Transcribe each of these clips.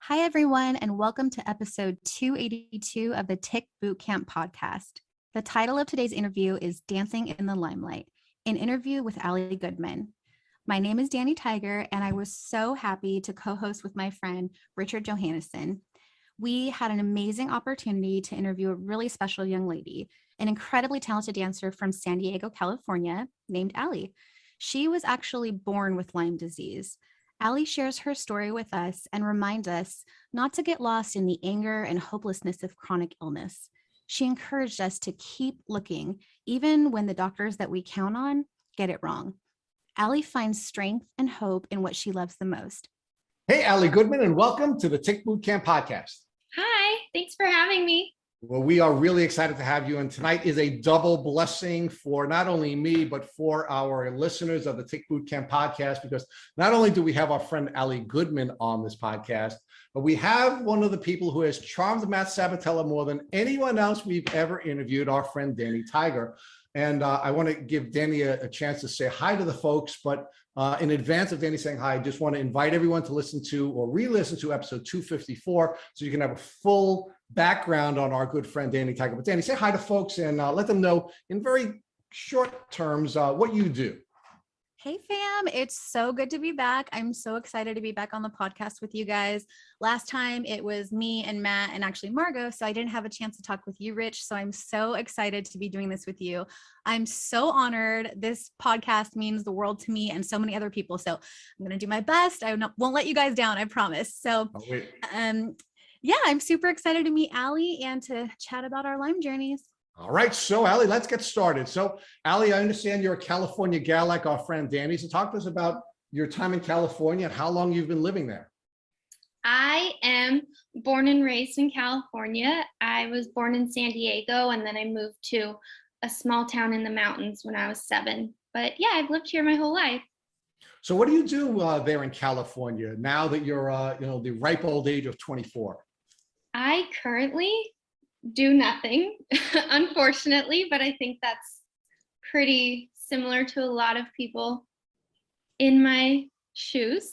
Hi, everyone, and welcome to episode 282 of the Tick Bootcamp podcast. The title of today's interview is Dancing in the Lyme Light, an interview with Ali Goodman. My name is Danny Tiger, and I was so happy to co-host with my friend, Richard Johannesson. We had an amazing opportunity to interview a really special young lady, an incredibly talented dancer from San Diego, California, named Ali. She was actually born with Lyme disease. Ali shares her story with us and reminds us not to get lost in the anger and hopelessness of chronic illness. She encouraged us to keep looking, even when the doctors that we count on get it wrong. Ali finds strength and hope in what she loves the most. Hey, Ali Goodman, and welcome to the Tick Bootcamp podcast. Hi, thanks for having me. Well, we are really excited to have you, and tonight is a double blessing for not only me, but for our listeners of the Tick Bootcamp podcast, because not only do we have our friend Ali Goodman on this podcast, but we have one of the people who has charmed Matt Sabatella more than anyone else we've ever interviewed, our friend Danny Tiger. And I want to give Danny a chance to say hi to the folks, but in advance of Danny saying hi, I just want to invite everyone to listen to or re-listen to episode 254 so you can have a full background on our good friend Danny Tiger. But Danny, say hi to folks and let them know in very short terms what you do. Hey fam, it's so good to be back. I'm so excited to be back on the podcast with you guys. Last time it was me and Matt and actually Margot, so I didn't have a chance to talk with you, Rich. So I'm so excited to be doing this with you. I'm so honored. This podcast means the world to me and so many other people. So I'm going to do my best. I won't let you guys down, I promise. So yeah, I'm super excited to meet Ali and to chat about our Lyme journeys. All right, so Ali, let's get started. So Ali, I understand you're a California gal like our friend Danny. So talk to us about your time in California and how long you've been living there. I am born and raised in California. I was born in San Diego, and then I moved to a small town in the mountains when I was 7. But yeah, I've lived here my whole life. So what do you do there in California now that you're, the ripe old age of 24? I currently do nothing, unfortunately, but I think that's pretty similar to a lot of people in my shoes.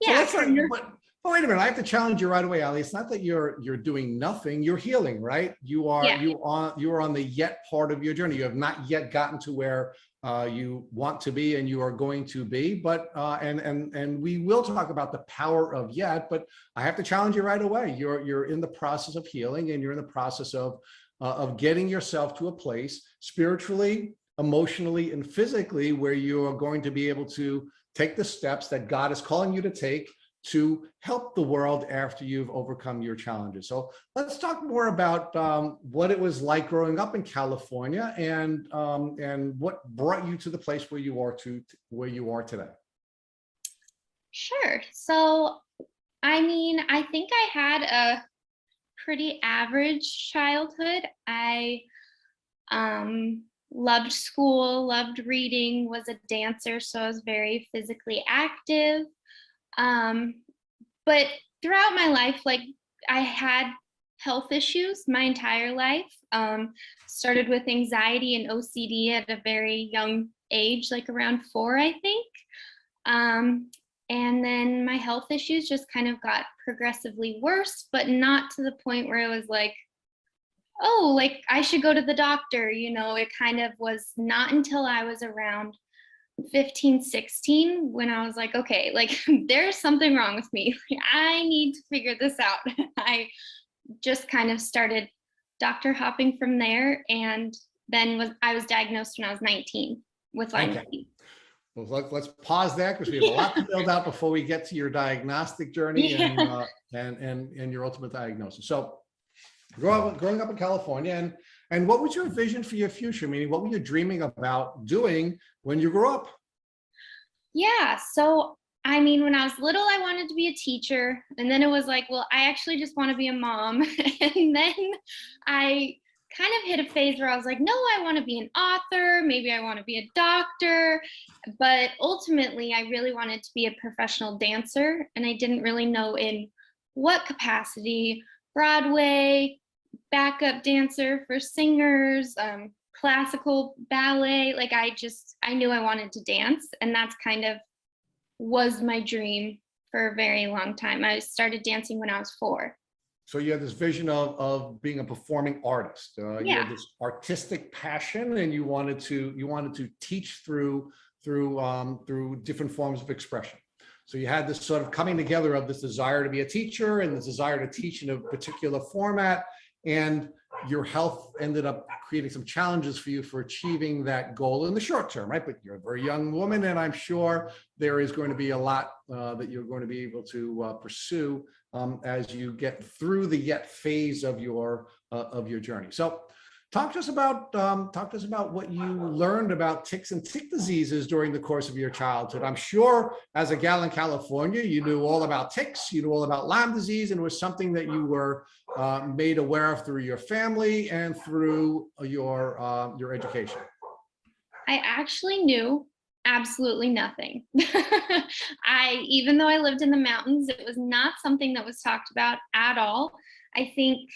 Yeah. But wait a minute, I have to challenge you right away, Ali. It's not that you're doing nothing, you're healing, right? You are on the yet part of your journey. You have not yet gotten to where you want to be and you are going to be, but and we will talk about the power of yet, but I have to challenge you right away. You're in the process of healing, and you're in the process of getting yourself to a place spiritually, emotionally, and physically where you are going to be able to take the steps that God is calling you to take to help the world after you've overcome your challenges. So let's talk more about what it was like growing up in California and what brought you to the place where you are today. Sure. So, I mean, I think I had a pretty average childhood. I loved school, loved reading, was a dancer, so I was very physically active. But throughout my life, like, I had health issues my entire life. Started with anxiety and OCD at a very young age, like around 4, I think. And then my health issues just kind of got progressively worse, but not to the point where it was like, oh, like I should go to the doctor. It kind of was not until I was around 15, 16 when I was like, okay, like there's something wrong with me. I need to figure this out. I just kind of started doctor hopping from there, and then I was diagnosed when I was 19 with Lyme disease. Well, let's pause there because we have a lot to build out before we get to your diagnostic journey and your ultimate diagnosis. So growing up in California, and what was your vision for your future? Meaning, what were you dreaming about doing when you grew up? Yeah, so I mean, when I was little, I wanted to be a teacher, and then it was like, well, I actually just want to be a mom. And then I kind of hit a phase where I was like, no, I want to be an author, maybe I want to be a doctor, but ultimately I really wanted to be a professional dancer, and I didn't really know in what capacity. Broadway, backup dancer for singers, classical ballet. Like I knew I wanted to dance, and that's kind of was my dream for a very long time. I started dancing when I was 4. So you had this vision of being a performing artist. You had this artistic passion, and you wanted to teach through different forms of expression. So you had this sort of coming together of this desire to be a teacher and this desire to teach in a particular format, and your health ended up creating some challenges for you for achieving that goal in the short term, right? But you're a very young woman, and I'm sure there is going to be a lot that you're going to be able to pursue as you get through the yet phase of your journey. So talk to us about what you learned about ticks and tick diseases during the course of your childhood. I'm sure as a gal in California, you knew all about ticks, you knew all about Lyme disease, and it was something that you were made aware of through your family and through your education. I actually knew absolutely nothing. Even though I lived in the mountains, it was not something that was talked about at all. I think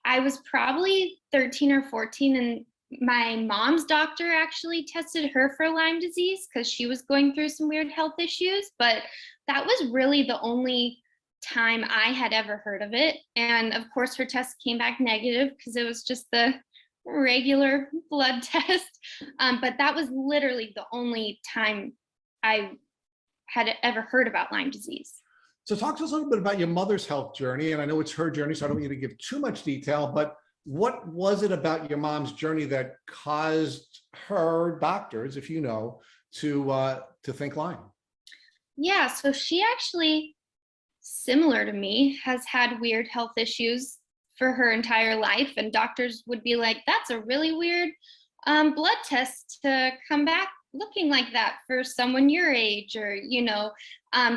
I was probably 13 or 14, and my mom's doctor actually tested her for Lyme disease because she was going through some weird health issues. But that was really the only time I had ever heard of it. And of course, her test came back negative because it was just the regular blood test. But that was literally the only time I had ever heard about Lyme disease. So talk to us a little bit about your mother's health journey. And I know it's her journey, so I don't want you to give too much detail, but what was it about your mom's journey that caused her doctors, if you know, to think Lyme? Yeah, so she actually, similar to me, has had weird health issues for her entire life. And doctors would be like, that's a really weird blood test to come back looking like that for someone your age, or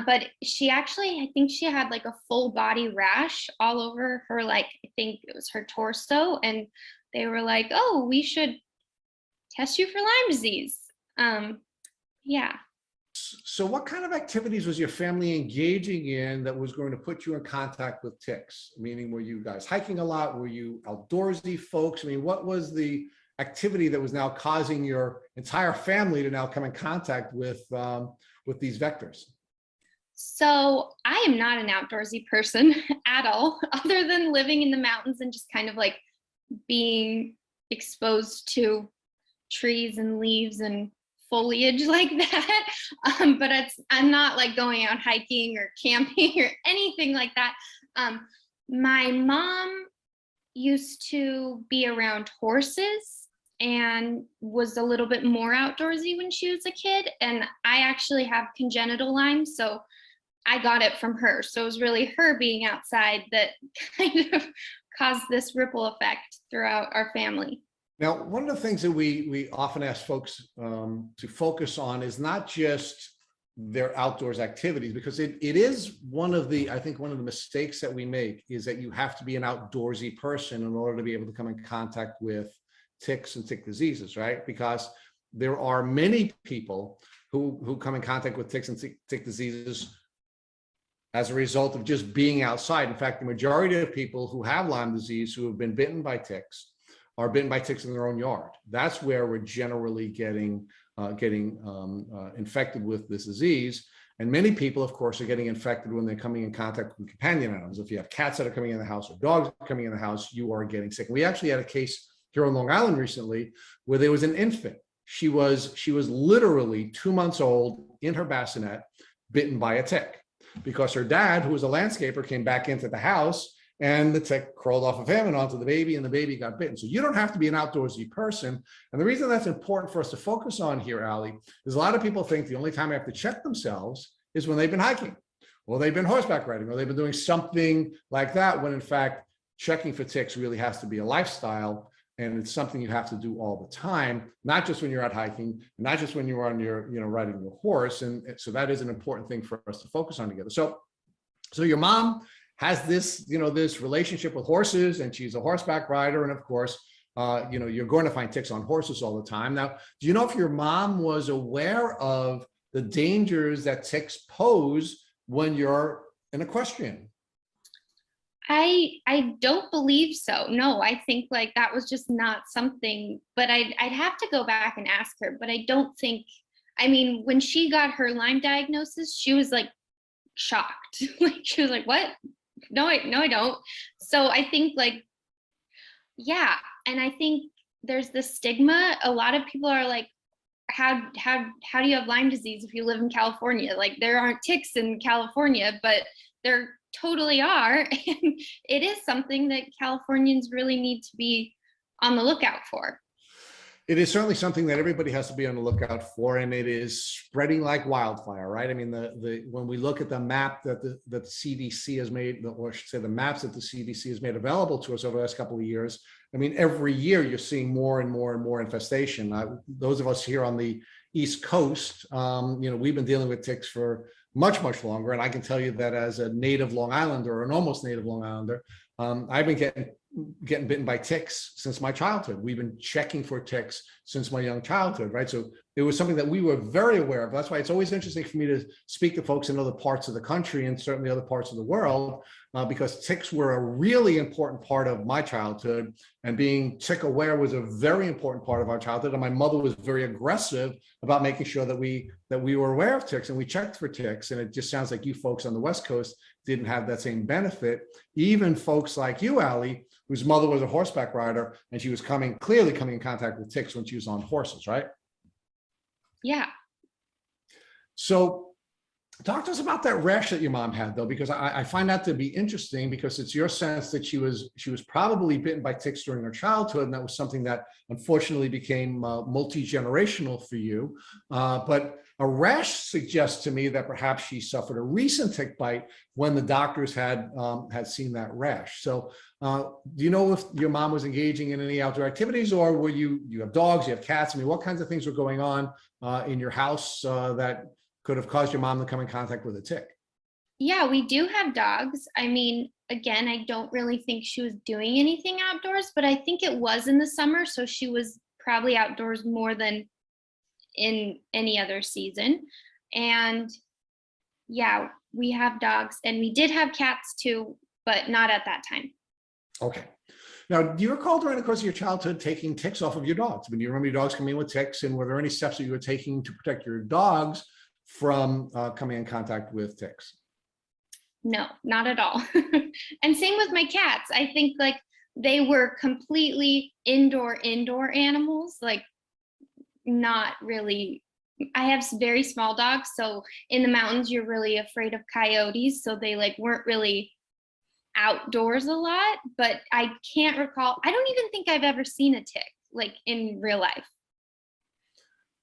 but she actually, I think she had like a full body rash all over her, like I think it was her torso, and they were like, oh, we should test you for Lyme disease. Yeah. So what kind of activities was your family engaging in that was going to put you in contact with ticks? Meaning, were you guys hiking a lot? Were you outdoorsy folks? I mean, what was the activity that was now causing your entire family to now come in contact with these vectors? So I am not an outdoorsy person at all, other than living in the mountains and just kind of like being exposed to trees and leaves and foliage like that. But I'm not like going out hiking or camping or anything like that. My mom used to be around horses and was a little bit more outdoorsy when she was a kid. And I actually have congenital Lyme, so I got it from her. So it was really her being outside that kind of caused this ripple effect throughout our family. Now, one of the things that we often ask folks to focus on is not just their outdoors activities, because it is one of the mistakes that we make is that you have to be an outdoorsy person in order to be able to come in contact with ticks and tick diseases, right? Because there are many people who come in contact with ticks and tick diseases as a result of just being outside. In fact, the majority of people who have Lyme disease who have been bitten by ticks are bitten by ticks in their own yard. That's where we're generally getting infected with this disease. And many people, of course, are getting infected when they're coming in contact with companion animals. If you have cats that are coming in the house or dogs coming in the house, you are getting sick. We actually had a case here on Long Island recently where there was an infant. She was literally 2 months old in her bassinet, bitten by a tick, because her dad, who was a landscaper, came back into the house and the tick crawled off of him and onto the baby, and the baby got bitten. So you don't have to be an outdoorsy person. And the reason that's important for us to focus on here, Ali, is a lot of people think the only time they have to check themselves is when they've been hiking, or they've been horseback riding, or they've been doing something like that, when in fact, checking for ticks really has to be a lifestyle. And it's something you have to do all the time, not just when you're out hiking, not just when you're on your, riding your horse. And so that is an important thing for us to focus on together. So your mom has this, this relationship with horses, and she's a horseback rider. And of course, you're going to find ticks on horses all the time. Now, do you know if your mom was aware of the dangers that ticks pose when you're an equestrian? I don't believe so. No, I think like that was just not something, but I'd have to go back and ask her, but I don't think, when she got her Lyme diagnosis, she was like shocked. Like she was like, what? No, I don't. So I think like, yeah. And I think there's this stigma. A lot of people are like, how do you have Lyme disease if you live in California? Like there aren't ticks in California, but there totally are. And it is something that Californians really need to be on the lookout for. It is certainly something that everybody has to be on the lookout for, and it is spreading like wildfire, right? I mean, when we look at the map that the CDC has made, or I should say the maps that the CDC has made available to us over the last couple of years, I mean, every year you're seeing more and more and more infestation. Those of us here on the East Coast, we've been dealing with ticks for much, much longer. And I can tell you that as a native Long Islander, or an almost native Long Islander, I've been getting bitten by ticks since my childhood. We've been checking for ticks since my young childhood, right? So it was something that we were very aware of. That's why it's always interesting for me to speak to folks in other parts of the country and certainly other parts of the world, because ticks were a really important part of my childhood, and being tick aware was a very important part of our childhood. And my mother was very aggressive about making sure that we were aware of ticks and we checked for ticks. And it just sounds like you folks on the West Coast didn't have that same benefit. Even folks like you, Ali, whose mother was a horseback rider, and she was clearly coming in contact with ticks when she was on horses, right? Yeah. So talk to us about that rash that your mom had, though, because I find that to be interesting, because it's your sense that she was probably bitten by ticks during her childhood, and that was something that unfortunately became multi-generational for you. But a rash suggests to me that perhaps she suffered a recent tick bite when the doctors had seen that rash. So do you know if your mom was engaging in any outdoor activities, or were you have dogs, you have cats? I mean, what kinds of things were going on in your house that could have caused your mom to come in contact with a tick? Yeah, we do have dogs. I mean, again, I don't really think she was doing anything outdoors, but I think it was in the summer. So she was probably outdoors more than in any other season. And yeah, we have dogs, and we did have cats too, but not at that time. Okay. Now, do you recall during the course of your childhood taking ticks off of your dogs? I mean, do you remember your dogs coming in with ticks, and were there any steps that you were taking to protect your dogs from coming in contact with ticks? No, not at all. And same with my cats. I think like they were completely indoor animals, like not really. I have very small dogs, so in the mountains you're really afraid of coyotes, so they like weren't really outdoors a lot. But I can't recall, I don't even think I've ever seen a tick like in real life.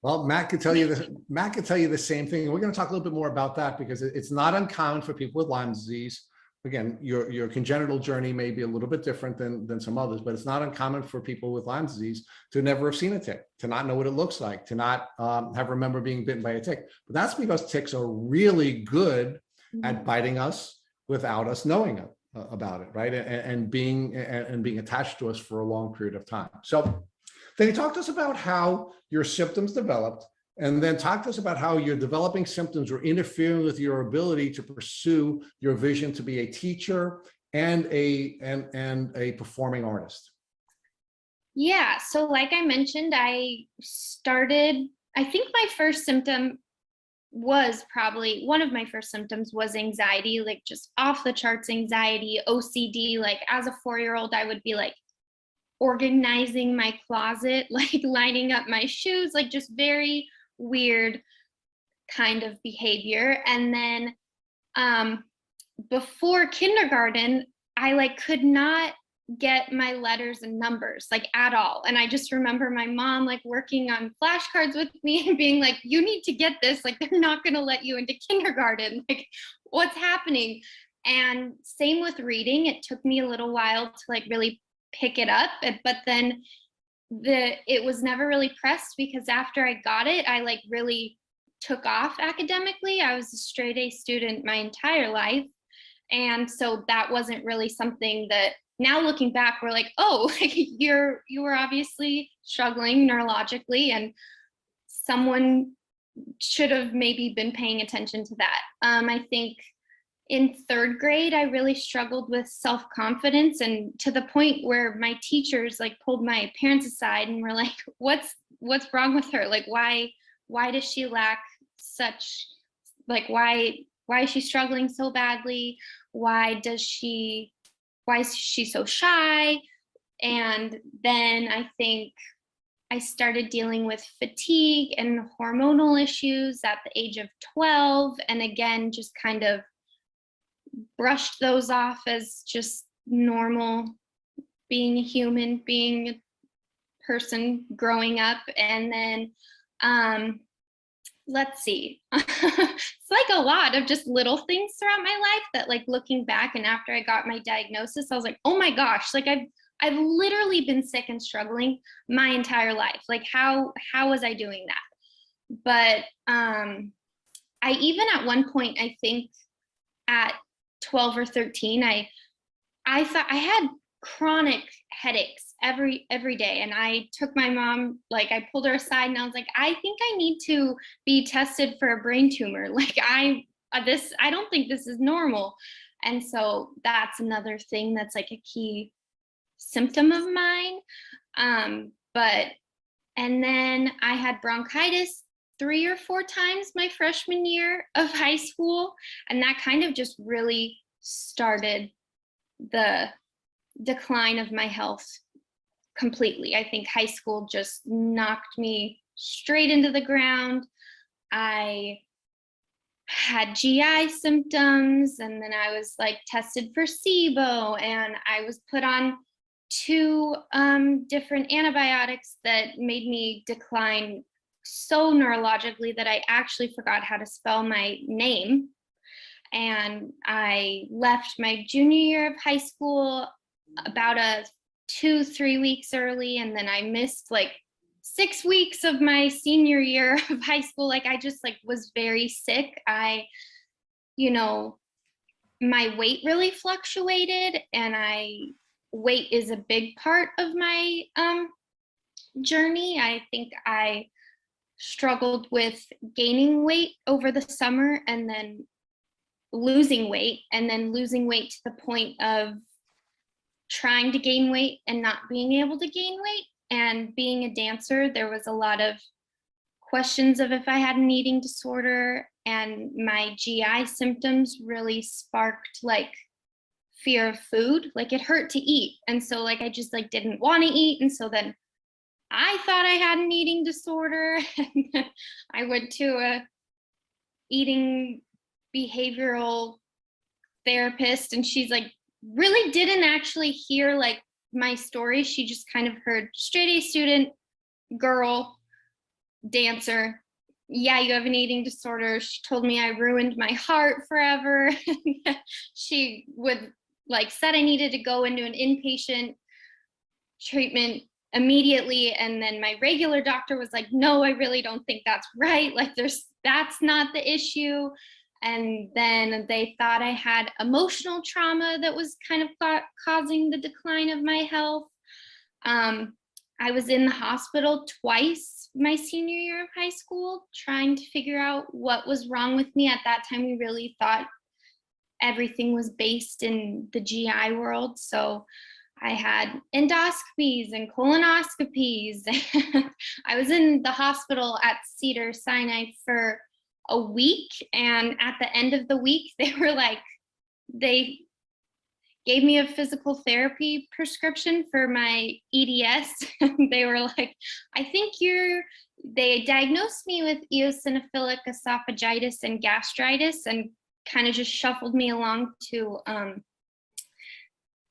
Well, Matt could tell you the same thing. And we're going to talk a little bit more about that, because it's not uncommon for people with Lyme disease. Again, your congenital journey may be a little bit different than some others, but it's not uncommon for people with Lyme disease to never have seen a tick, to not know what it looks like, to not have remember being bitten by a tick. But that's because ticks are really good at biting us without us knowing about it, right? And being attached to us for a long period of time. So then he talked to us about how your symptoms developed, and then talk to us about how your developing symptoms were interfering with your ability to pursue your vision to be a teacher and a performing artist. Yeah, so like I mentioned, I think my first symptom was probably, one of my first symptoms was anxiety, like just off the charts anxiety, OCD. Like as a 4-year-old, I would be like organizing my closet, like lining up my shoes, like just very weird kind of behavior. And then before kindergarten, I like could not get my letters and numbers like at all. And I just remember my mom like working on flashcards with me and being like, you need to get this, like they're not going to let you into kindergarten, like what's happening? And same with reading. It took me a little while to like really pick it up, but then it was never really pressed, because after I got it, I like really took off academically. I was a straight A student my entire life. And so that wasn't really something that, now looking back, we're like, oh, like you were obviously struggling neurologically, and someone should have maybe been paying attention to that. I think in 3rd grade, I really struggled with self-confidence, and to the point where my teachers like pulled my parents aside and were like, what's wrong with her? Like, why does she lack such, like, why why is she struggling so badly? Why is she so shy? And then I think I started dealing with fatigue and hormonal issues at the age of 12. And again, just kind of brushed those off as just normal, being a human, being a person growing up. And then, let's see, it's like a lot of just little things throughout my life that, like, looking back and after I got my diagnosis, I was like, oh my gosh, like I've literally been sick and struggling my entire life. Like, how was I doing that? But I even at one point, I think at 12 or 13, I thought I had chronic headaches every day. And I took my mom, like, I pulled her aside and I was like, I think I need to be tested for a brain tumor. Like, I don't think this is normal. And so that's another thing that's like a key symptom of mine. And then I had bronchitis 3 or 4 times my freshman year of high school. And that kind of just really started the decline of my health completely. I think high school just knocked me straight into the ground. I had GI symptoms, and then I was like tested for SIBO, and I was put on 2 different antibiotics that made me decline so neurologically that I actually forgot how to spell my name. And I left my junior year of high school about 2-3 weeks early, and then I missed like 6 weeks of my senior year of high school. Like, I just like was very sick. My weight really fluctuated, and weight is a big part of my journey. I think I struggled with gaining weight over the summer and then losing weight to the point of trying to gain weight and not being able to gain weight. And being a dancer, there was a lot of questions of if I had an eating disorder, and my GI symptoms really sparked like fear of food. Like, it hurt to eat, and so like I just like didn't want to eat, and so then I thought I had an eating disorder. And I went to a eating behavioral therapist, and she's like really didn't actually hear like my story. She just kind of heard straight A student, girl, dancer. Yeah, you have an eating disorder. She told me I ruined my heart forever. She would like said I needed to go into an inpatient treatment immediately. And then my regular doctor was like, no, I really don't think that's right. Like, that's not the issue. And then they thought I had emotional trauma that was kind of causing the decline of my health. I was in the hospital twice my senior year of high school trying to figure out what was wrong with me. At that time, we really thought everything was based in the GI world. So I had endoscopies and colonoscopies. I was in the hospital at Cedars-Sinai for a week. And at the end of the week, they gave me a physical therapy prescription for my EDS. They were like, they diagnosed me with eosinophilic esophagitis and gastritis, and kind of just shuffled me along to an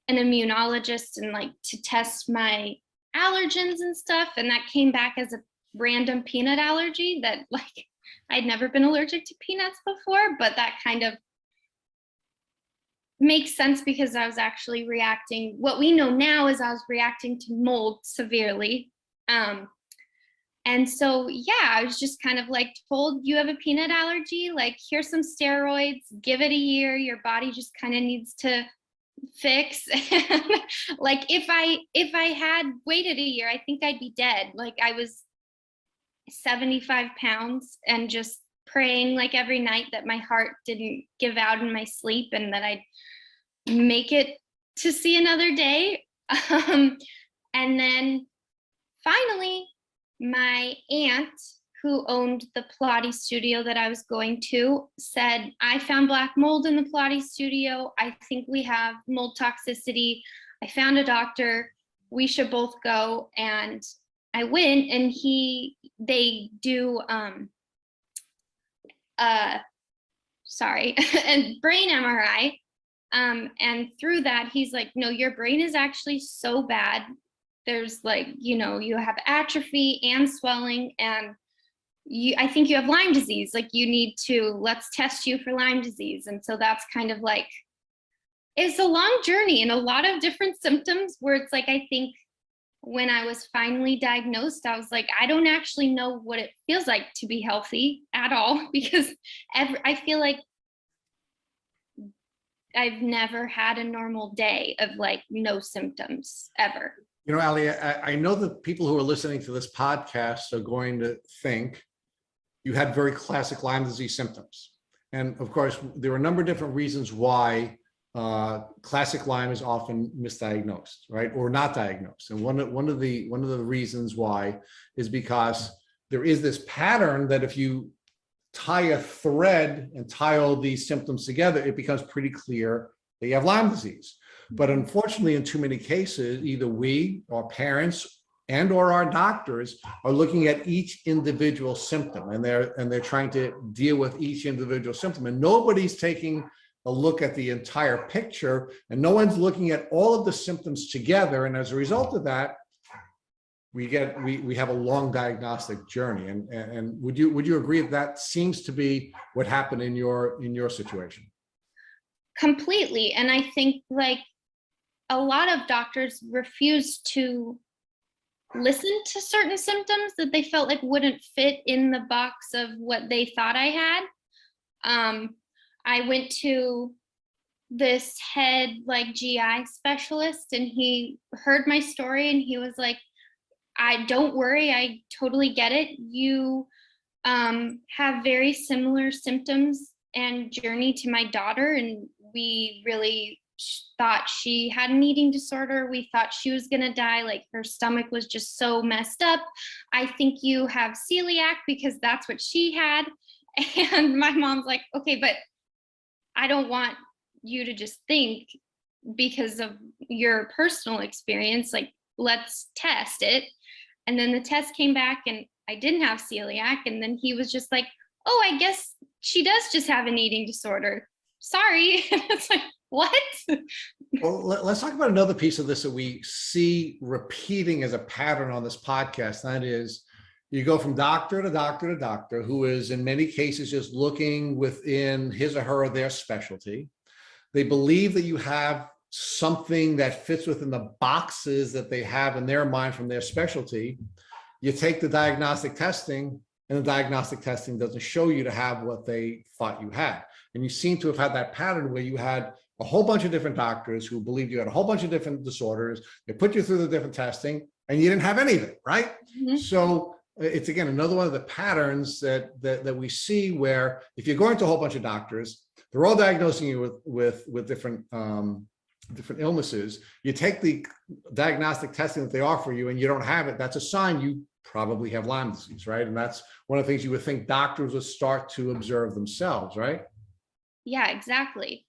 immunologist and like to test my allergens and stuff. And that came back as a random peanut allergy that like I'd never been allergic to peanuts before, but that kind of makes sense because I was actually reacting. What we know now is I was reacting to mold severely. And so, yeah, I was just kind of like told, you have a peanut allergy, like here's some steroids, give it a year. Your body just kind of needs to fix. Like if I had waited a year, I think I'd be dead. Like I was 75 pounds and just praying like every night that my heart didn't give out in my sleep and that I'd make it to see another day. And then finally, my aunt, who owned the Pilates studio that I was going to, said, I found black mold in the Pilates studio. I think we have mold toxicity. I found a doctor. We should both go. And I went, and they do, and brain MRI. And through that, he's like, no, your brain is actually so bad. There's like, you have atrophy and swelling, and I think you have Lyme disease. Like, let's test you for Lyme disease. And so that's kind of like, it's a long journey and a lot of different symptoms where it's like, I think when I was finally diagnosed, I was like, I don't actually know what it feels like to be healthy at all, because I feel like I've never had a normal day of like no symptoms ever. Ali, I know that people who are listening to this podcast are going to think you had very classic Lyme disease symptoms. And of course, there are a number of different reasons why classic Lyme is often misdiagnosed, right? Or not diagnosed. And one of the reasons why is because there is this pattern that if you tie a thread and tie all these symptoms together, it becomes pretty clear that you have Lyme disease. But unfortunately, in too many cases, either we, our parents, and or our doctors are looking at each individual symptom, and they're trying to deal with each individual symptom, and nobody's taking a look at the entire picture, and no one's looking at all of the symptoms together. And as a result of that, we have a long diagnostic journey. And would you agree that seems to be what happened in your situation? Completely. And I think like a lot of doctors refuse to listen to certain symptoms that they felt like wouldn't fit in the box of what they thought I had. I went to this head like GI specialist, and he heard my story, and he was like, don't worry, I totally get it. You have very similar symptoms and journey to my daughter, and we really thought she had an eating disorder. We thought she was gonna die. Like, her stomach was just so messed up. I think you have celiac because that's what she had. And my mom's like, okay, but I don't want you to just think because of your personal experience, like, let's test it. And then the test came back and I didn't have celiac. And then he was just like, oh, I guess she does just have an eating disorder. Sorry. It's like, what? Well, let's talk about another piece of this that we see repeating as a pattern on this podcast. That is, you go from doctor to doctor to doctor, who is in many cases just looking within his or her or their specialty. They believe that you have something that fits within the boxes that they have in their mind from their specialty. You take the diagnostic testing, and the diagnostic testing doesn't show you to have what they thought you had. And you seem to have had that pattern where you had a whole bunch of different doctors who believed you had a whole bunch of different disorders. They put you through the different testing, and you didn't have anything, right? Mm-hmm. So it's, again, another one of the patterns that we see, where if you're going to a whole bunch of doctors, they're all diagnosing you with different illnesses. You take the diagnostic testing that they offer you and you don't have it, that's a sign you probably have Lyme disease, right? And that's one of the things you would think doctors would start to observe themselves, right? Yeah, exactly.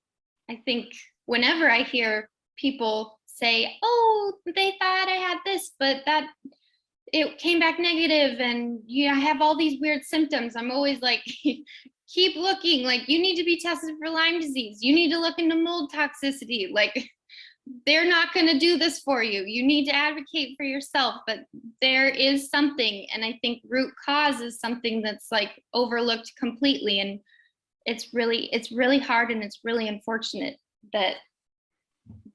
I think whenever I hear people say, oh, they thought I had this, but that it came back negative, and I have all these weird symptoms, I'm always like, keep looking. Like, you need to be tested for Lyme disease. You need to look into mold toxicity. Like, they're not going to do this for you. You need to advocate for yourself, but there is something. And I think root cause is something that's like overlooked completely. And it's really hard, and it's really unfortunate that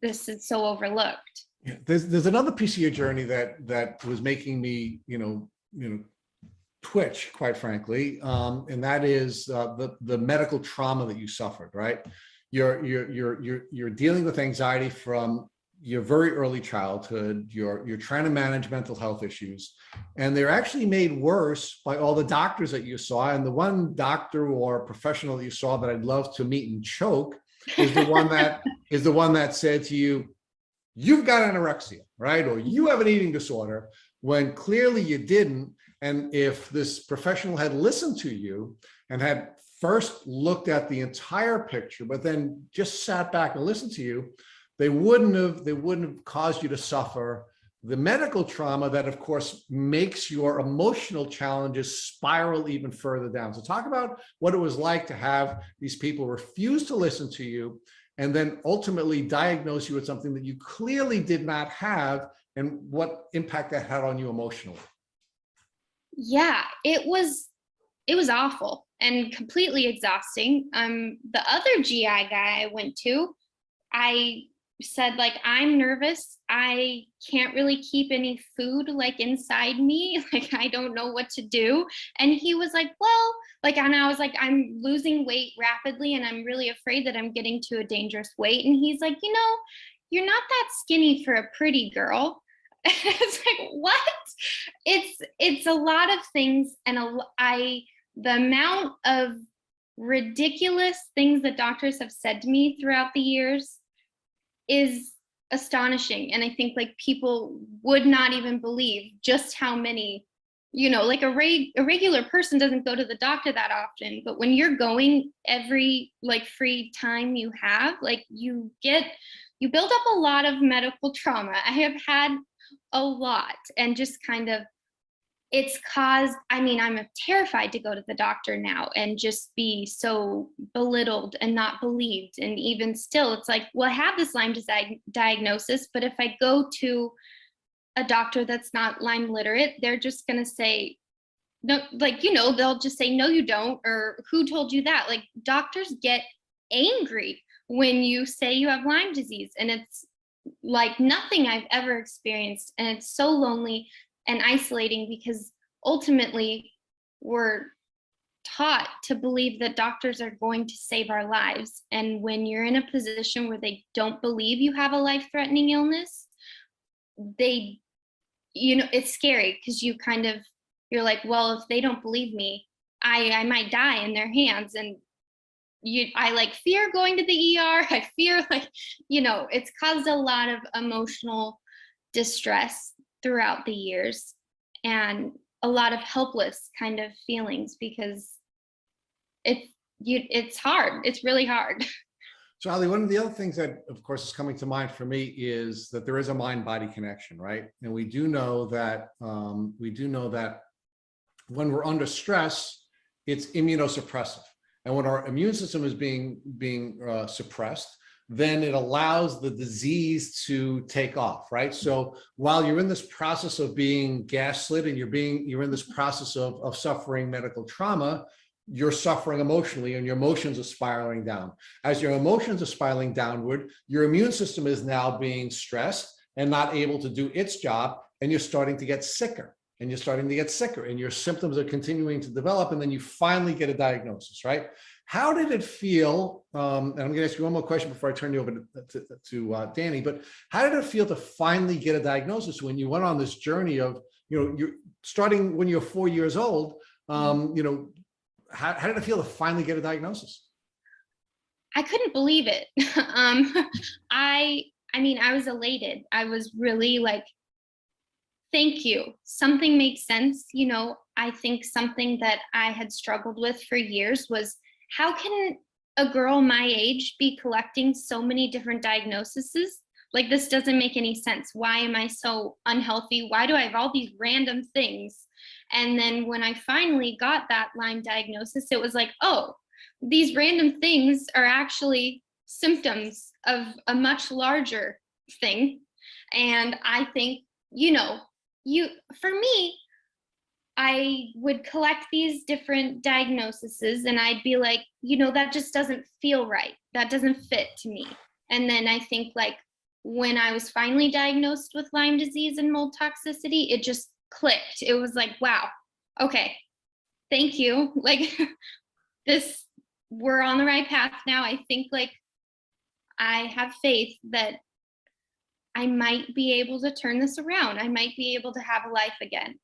this is so overlooked. Yeah, there's another piece of your journey that was making me, twitch, quite frankly, and that is the medical trauma that you suffered. Right, you're dealing with anxiety from your very early childhood. You're trying to manage mental health issues, and they're actually made worse by all the doctors that you saw. And the one doctor or professional that you saw that I'd love to meet and choke is the one that said to you, you've got anorexia, right? Or you have an eating disorder, when clearly you didn't. And if this professional had listened to you and had first looked at the entire picture, but then just sat back and listened to you, they wouldn't have caused you to suffer the medical trauma that, of course, makes your emotional challenges spiral even further down. So talk about what it was like to have these people refuse to listen to you and then ultimately diagnose you with something that you clearly did not have, and what impact that had on you emotionally. Yeah, it was awful and completely exhausting. The other GI guy I went to, I said, like, I'm nervous. I can't really keep any food like inside me. Like, I don't know what to do. And he was like, well, like, and I was like, I'm losing weight rapidly and I'm really afraid that I'm getting to a dangerous weight. And he's like, you're not that skinny for a pretty girl. It's like, what? It's a lot of things. And the amount of ridiculous things that doctors have said to me throughout the years is astonishing. And I think like people would not even believe just how many, like a regular person doesn't go to the doctor that often, but when you're going every like free time you have, like you build up a lot of medical trauma. I have had a lot, and just kind of, it's caused, I'm terrified to go to the doctor now and just be so belittled and not believed. And even still, it's like, well, I have this Lyme diagnosis, but if I go to a doctor that's not Lyme literate, they're just going to say, no, like, they'll just say, no, you don't, or who told you that? Like, doctors get angry when you say you have Lyme disease, and it's like nothing I've ever experienced. And it's so lonely and isolating, because ultimately we're taught to believe that doctors are going to save our lives. And when you're in a position where they don't believe you have a life-threatening illness, it's scary, because you're like, well, if they don't believe me, I might die in their hands. And I like fear going to the ER. I fear it's caused a lot of emotional distress throughout the years, and a lot of helpless kind of feelings, because it's hard. It's really hard. So Ali, one of the other things that, of course, is coming to mind for me is that there is a mind-body connection, right? And we do know that when we're under stress, it's immunosuppressive, and when our immune system is being suppressed, then it allows the disease to take off, right? So while you're in this process of being gaslit and you're in this process of suffering medical trauma, you're suffering emotionally, and your emotions are spiraling down. As your emotions are spiraling downward, your immune system is now being stressed and not able to do its job, and you're starting to get sicker. And your symptoms are continuing to develop, and then you finally get a diagnosis, right? How did it feel? And I'm going to ask you one more question before I turn you over to Danny, but how did it feel to finally get a diagnosis when you went on this journey of, you're starting when you're 4 years old? How did it feel to finally get a diagnosis? I couldn't believe it. I was elated. I was really like, thank you. Something makes sense. I think something that I had struggled with for years was, how can a girl my age be collecting so many different diagnoses? Like, this doesn't make any sense. Why am I so unhealthy? Why do I have all these random things? And then when I finally got that Lyme diagnosis, it was like, oh, these random things are actually symptoms of a much larger thing. And I think, for me, I would collect these different diagnoses, and I'd be like, that just doesn't feel right. That doesn't fit to me. And then I think, like, when I was finally diagnosed with Lyme disease and mold toxicity, it just clicked. It was like, wow, okay, thank you. Like, we're on the right path now. I think, like, I have faith that I might be able to turn this around. I might be able to have a life again.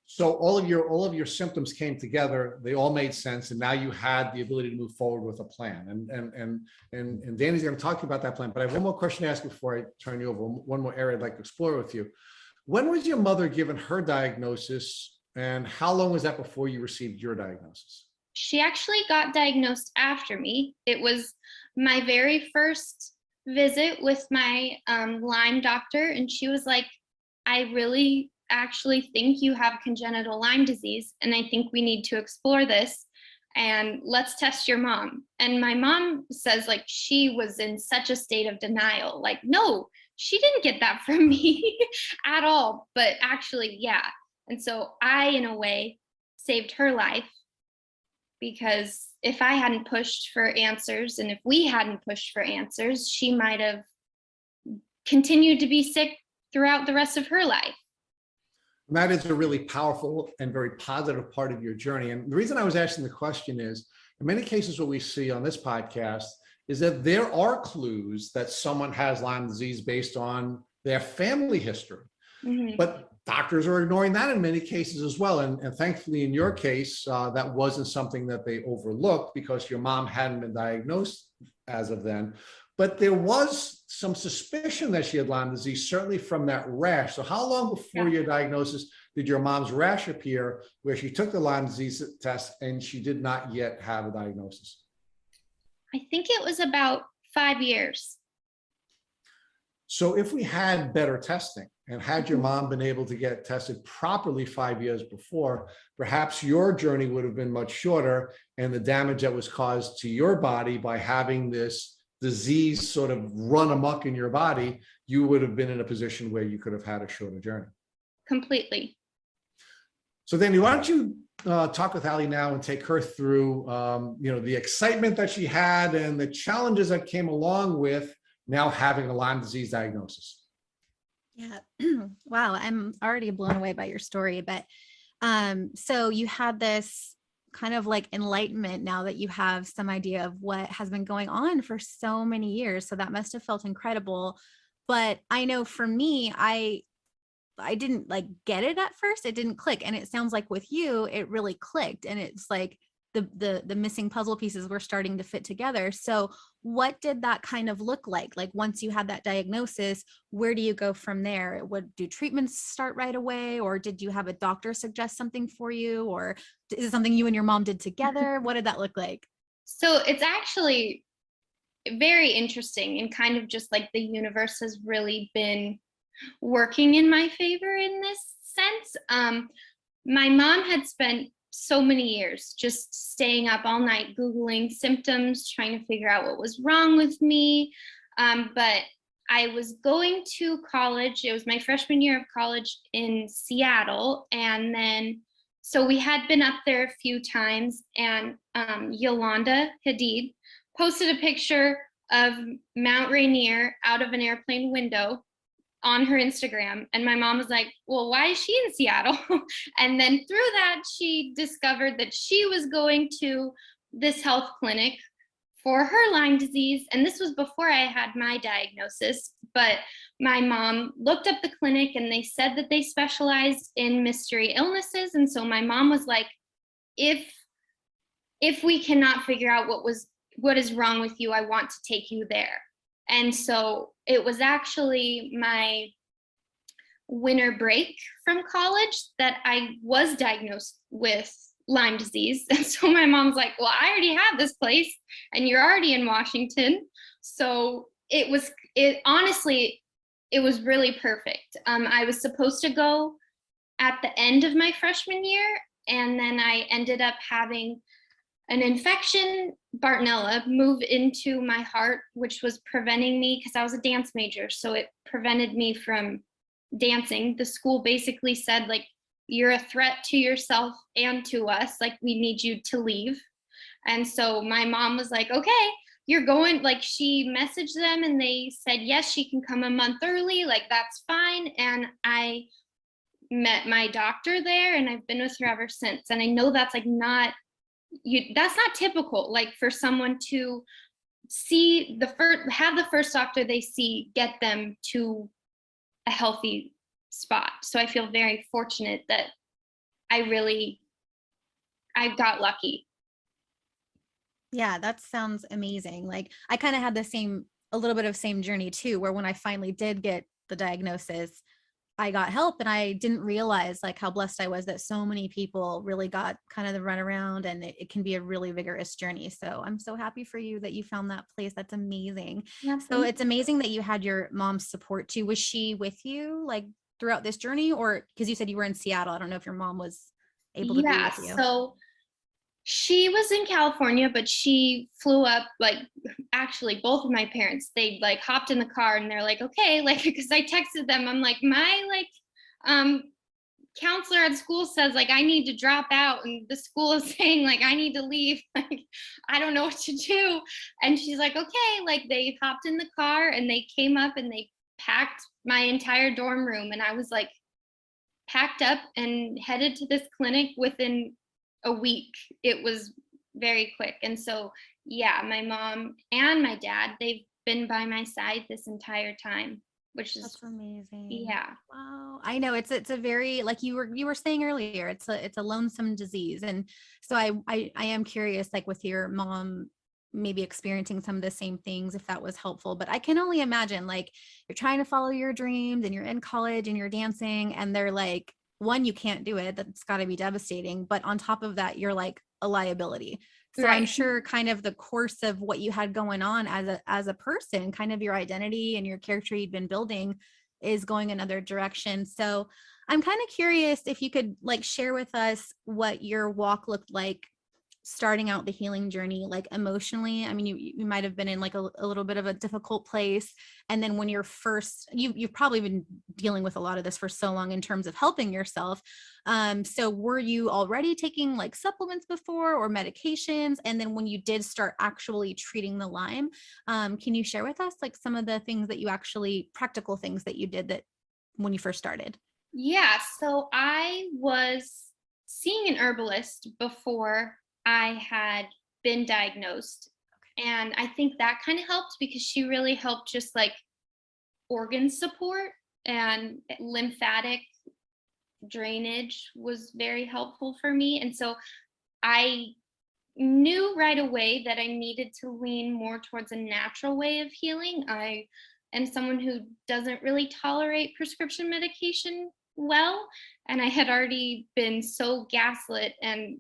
So all of your symptoms came together. They all made sense, and now you had the ability to move forward with a plan. And Danny's going to talk about that plan. But I have one more question to ask before I turn you over. One more area I'd like to explore with you. When was your mother given her diagnosis, And how long was that before you received your diagnosis? She actually got diagnosed after me. It was my very first visit with my Lyme doctor, and she was like, I really actually think you have congenital Lyme disease, and I think we need to explore this, and let's test your mom. And my mom says like she was in such a state of denial, like, no, she didn't get that from me at all. But actually, yeah. And so I, in a way, saved her life, because if I hadn't pushed for answers and if we hadn't pushed for answers, she might have continued to be sick throughout the rest of her life. And that is a really powerful and very positive part of your journey. And the reason I was asking the question is, in many cases, what we see on this podcast is that there are clues that someone has Lyme disease based on their family history. Mm-hmm. But doctors are ignoring that in many cases as well. And thankfully, in your case, that wasn't something that they overlooked because your mom hadn't been diagnosed as of then. But there was some suspicion that she had Lyme disease, certainly from that rash. So how long before your diagnosis did your mom's rash appear, where she took the Lyme disease test and she did not yet have a diagnosis? I think it was about 5 years. So if we had better testing and had your mom been able to get tested properly 5 years before, perhaps your journey would have been much shorter, and the damage that was caused to your body by having this disease sort of run amok in your body, you would have been in a position where you could have had a shorter journey. Completely. So then why don't you talk with Ali now and take her through the excitement that she had and the challenges that came along with now having a Lyme disease diagnosis. Yeah. Wow. I'm already blown away by your story, but so you had this kind of like enlightenment now that you have some idea of what has been going on for so many years. So that must have felt incredible. But I know for me, I didn't like get it at first. It didn't click. And it sounds like with you, it really clicked. And it's like the missing puzzle pieces were starting to fit together. So what did that kind of look like? Like once you had that diagnosis, where do you go from there? Do treatments start right away? Or did you have a doctor suggest something for you? Or is it something you and your mom did together? What did that look like? So it's actually very interesting, and kind of just like the universe has really been working in my favor in this sense. My mom had spent so many years just staying up all night Googling symptoms, trying to figure out what was wrong with me. But I was going to college. It was my freshman year of college in Seattle. And then, so we had been up there a few times, and Yolanda Hadid posted a picture of Mount Rainier out of an airplane window on her Instagram. And my mom was like, well, why is she in Seattle? And then through that, she discovered that she was going to this health clinic for her Lyme disease. And this was before I had my diagnosis. But my mom looked up the clinic and they said that they specialized in mystery illnesses. And so my mom was like, if we cannot figure out what is wrong with you, I want to take you there. And so it was actually my winter break from college that I was diagnosed with Lyme disease. And so my mom's like, well, I already have this place and you're already in Washington. So it was really perfect. I was supposed to go at the end of my freshman year, and then I ended up having an infection, Bartonella, move into my heart, which was preventing me, because I was a dance major, so it prevented me from dancing. The school basically said, like, you're a threat to yourself and to us, like, we need you to leave. And so my mom was like, okay, you're going, like, she messaged them and they said, yes, she can come a month early, like, that's fine. And I met my doctor there, and I've been with her ever since. And I know that's like that's not typical, like, for someone to have the first doctor they see get them to a healthy spot. So I feel very fortunate that I I got lucky. Yeah, that sounds amazing. Like I kind of had a little bit of same journey too, where when I finally did get the diagnosis, I got help, and I didn't realize like how blessed I was that so many people really got kind of the runaround, and it can be a really vigorous journey. So I'm so happy for you that you found that place. That's amazing. Yeah, So it's amazing that you had your mom's support too. Was she with you like throughout this journey, or because you said you were in Seattle? I don't know if your mom was able to be with you. So she was in California, but she flew up, like, actually both of my parents, they like hopped in the car and they're like, okay, like, because I texted them, I'm like, my like counselor at school says like I need to drop out, and the school is saying like I need to leave, like I don't know what to do. And she's like, okay, like they hopped in the car and they came up and they packed my entire dorm room, and I was like packed up and headed to this clinic within a week. It was very quick. And so, yeah, my mom and my dad, they've been by my side this entire time, which is That's amazing. Yeah. Wow. I know it's a very, like you were saying earlier, it's a lonesome disease. And so I am curious, like with your mom maybe experiencing some of the same things, if that was helpful. But I can only imagine, like, you're trying to follow your dreams and you're in college and you're dancing, and they're like, one, you can't do it. That's got to be devastating. But on top of that, you're like a liability. So I'm Right. sure kind of the course of what you had going on as a person, kind of your identity and your character you'd been building is going another direction. So I'm kind of curious if you could like share with us what your walk looked like starting out the healing journey, like emotionally. I mean, you might have been in like a little bit of a difficult place. And then when you're you've probably been dealing with a lot of this for so long in terms of helping yourself. So were you already taking like supplements before or medications? And then when you did start actually treating the Lyme, can you share with us like some of the things that you actually, practical things that you did that when you first started? Yeah. So I was seeing an herbalist before I had been diagnosed. And I think that kind of helped because she really helped just like organ support, and lymphatic drainage was very helpful for me. And so I knew right away that I needed to lean more towards a natural way of healing. I am someone who doesn't really tolerate prescription medication well, and I had already been so gaslit and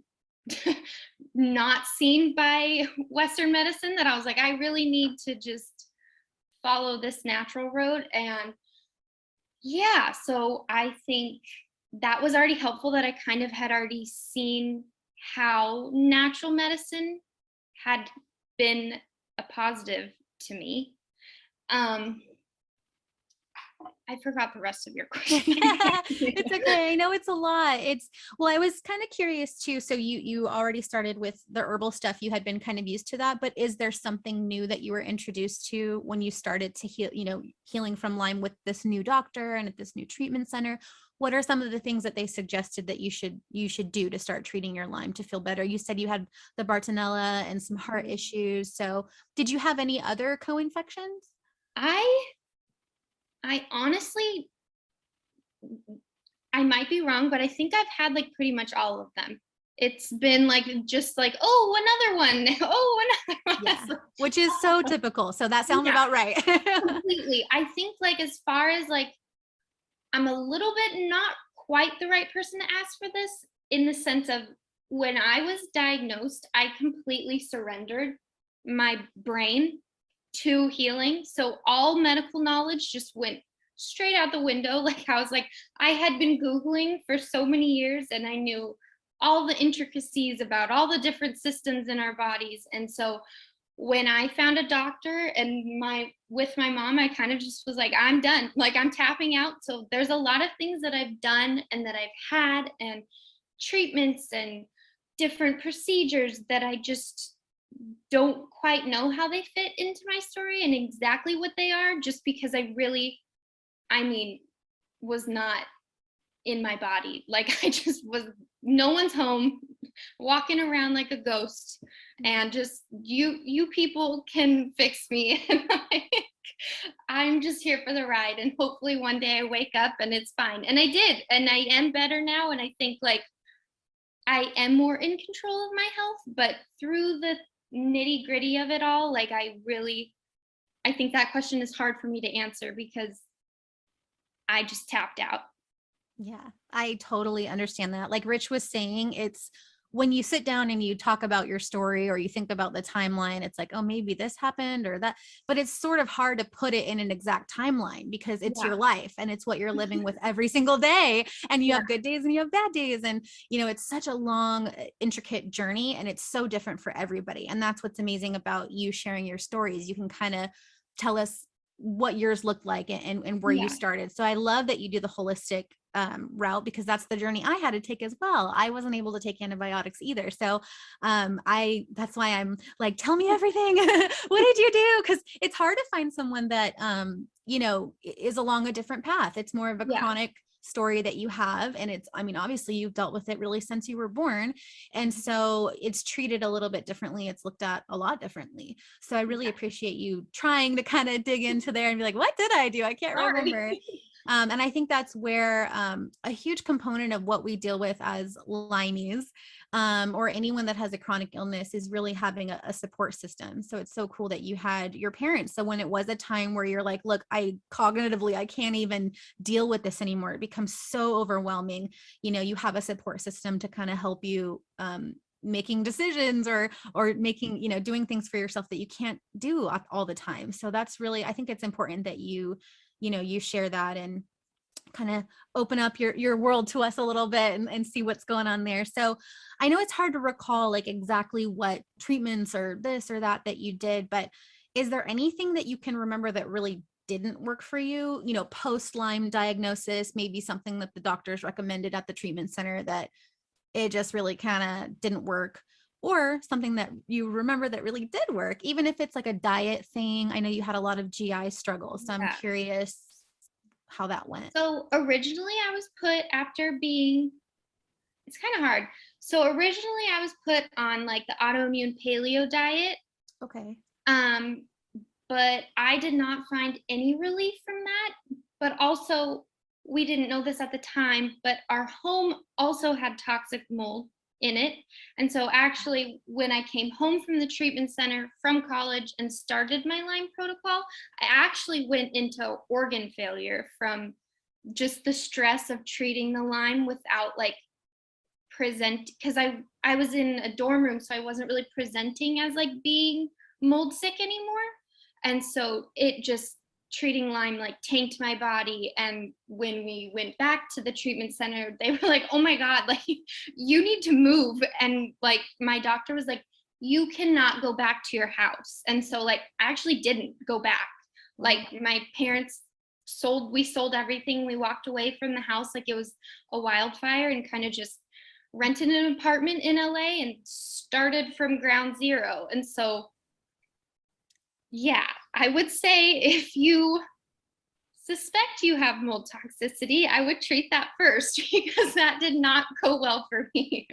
not seen by Western medicine that I was like, I really need to just follow this natural road. And yeah, so I think that was already helpful, that I kind of had already seen how natural medicine had been a positive to me. I forgot the rest of your question. It's okay. I know it's a lot. Well, I was kind of curious too. So you already started with the herbal stuff. You had been kind of used to that, but is there something new that you were introduced to when you started to heal, healing from Lyme with this new doctor and at this new treatment center? What are some of the things that they suggested that you should do to start treating your Lyme to feel better? You said you had the Bartonella and some heart issues. So did you have any other co-infections? I honestly, I might be wrong, but I think I've had like pretty much all of them. It's been like just like, oh, another one. Oh, another one. Yeah, which is so typical. So that sounds about right. Completely. I think like as far as like, I'm a little bit not quite the right person to ask for this, in the sense of when I was diagnosed, I completely surrendered my brain to healing. So all medical knowledge just went straight out the window. Like I was like, I had been Googling for so many years and I knew all the intricacies about all the different systems in our bodies. And so when I found a doctor and with my mom, I kind of just was like, I'm done. Like I'm tapping out. So there's a lot of things that I've done and that I've had, and treatments and different procedures that I just don't quite know how they fit into my story and exactly what they are, just because was not in my body. Like I just was, no one's home, walking around like a ghost, and just you people can fix me. And like, I'm just here for the ride, and hopefully one day I wake up and it's fine. And I did, and I am better now, and I think like I am more in control of my health. But through the nitty gritty of it all, like I think that question is hard for me to answer because I just tapped out. Yeah, I totally understand that. Like Rich was saying, it's when you sit down and you talk about your story or you think about the timeline, it's like, oh, maybe this happened or that, but it's sort of hard to put it in an exact timeline because it's your life and it's what you're living with every single day. And you have good days and you have bad days. And, it's such a long, intricate journey and it's so different for everybody. And that's what's amazing about you sharing your stories. You can kind of tell us what yours looked like and where you started. So I love that you do the holistic route because that's the journey I had to take as well. I wasn't able to take antibiotics either. So that's why I'm like, tell me everything. What did you do? Because it's hard to find someone that is along a different path. It's more of a chronic story that you have. And obviously you've dealt with it really since you were born. And so it's treated a little bit differently. It's looked at a lot differently. So I really appreciate you trying to kind of dig into there and be like, what did I do? I can't remember. And I think that's where a huge component of what we deal with as Lymies or anyone that has a chronic illness is really having a support system. So it's so cool that you had your parents. So when it was a time where you're like, look, I can't even deal with this anymore. It becomes so overwhelming. You have a support system to kind of help you making decisions or making, doing things for yourself that you can't do all the time. So that's really, I think it's important that you share that and kind of open up your world to us a little bit and see what's going on there. So I know it's hard to recall like exactly what treatments or this or that you did, but is there anything that you can remember that really didn't work for you, post Lyme diagnosis, maybe something that the doctors recommended at the treatment center that it just really kind of didn't work, or something that you remember that really did work, even if it's like a diet thing? I know you had a lot of GI struggles, so I'm curious how that went. So originally I was put it's kind of hard. So originally I was put on like the autoimmune paleo diet. Okay. But I did not find any relief from that. But also, we didn't know this at the time, but our home also had toxic mold in it. And so actually, when I came home from the treatment center from college and started my Lyme protocol, I actually went into organ failure from just the stress of treating the Lyme without like because I was in a dorm room, so I wasn't really presenting as like being mold sick anymore. And so it just treating Lyme like tanked my body. And when we went back to the treatment center, they were like, oh my God, like you need to move. And like my doctor was like, you cannot go back to your house. And so like I actually didn't go back. Like my parents we sold everything. We walked away from the house like it was a wildfire and kind of just rented an apartment in LA and started from ground zero. And so yeah, I would say if you suspect you have mold toxicity, I would treat that first because that did not go well for me.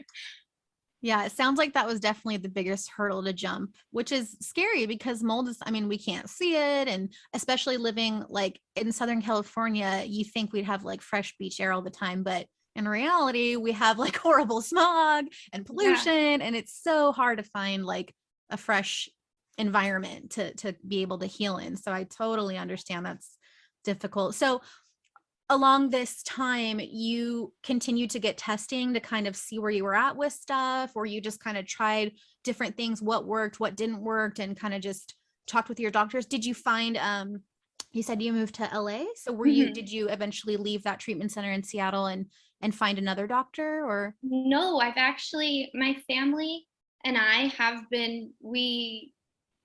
Yeah, it sounds like that was definitely the biggest hurdle to jump, which is scary because mold is, we can't see it. And especially living like in Southern California, you think we'd have like fresh beach air all the time, but in reality, we have like horrible smog and pollution, and it's so hard to find like a fresh environment to be able to heal in. So I totally understand that's difficult. So along this time, you continued to get testing to kind of see where you were at with stuff, or you just kind of tried different things, what worked, what didn't work, and kind of just talked with your doctors? Did you find, you said you moved to LA. So did you eventually leave that treatment center in Seattle and find another doctor? Or no, my family and I we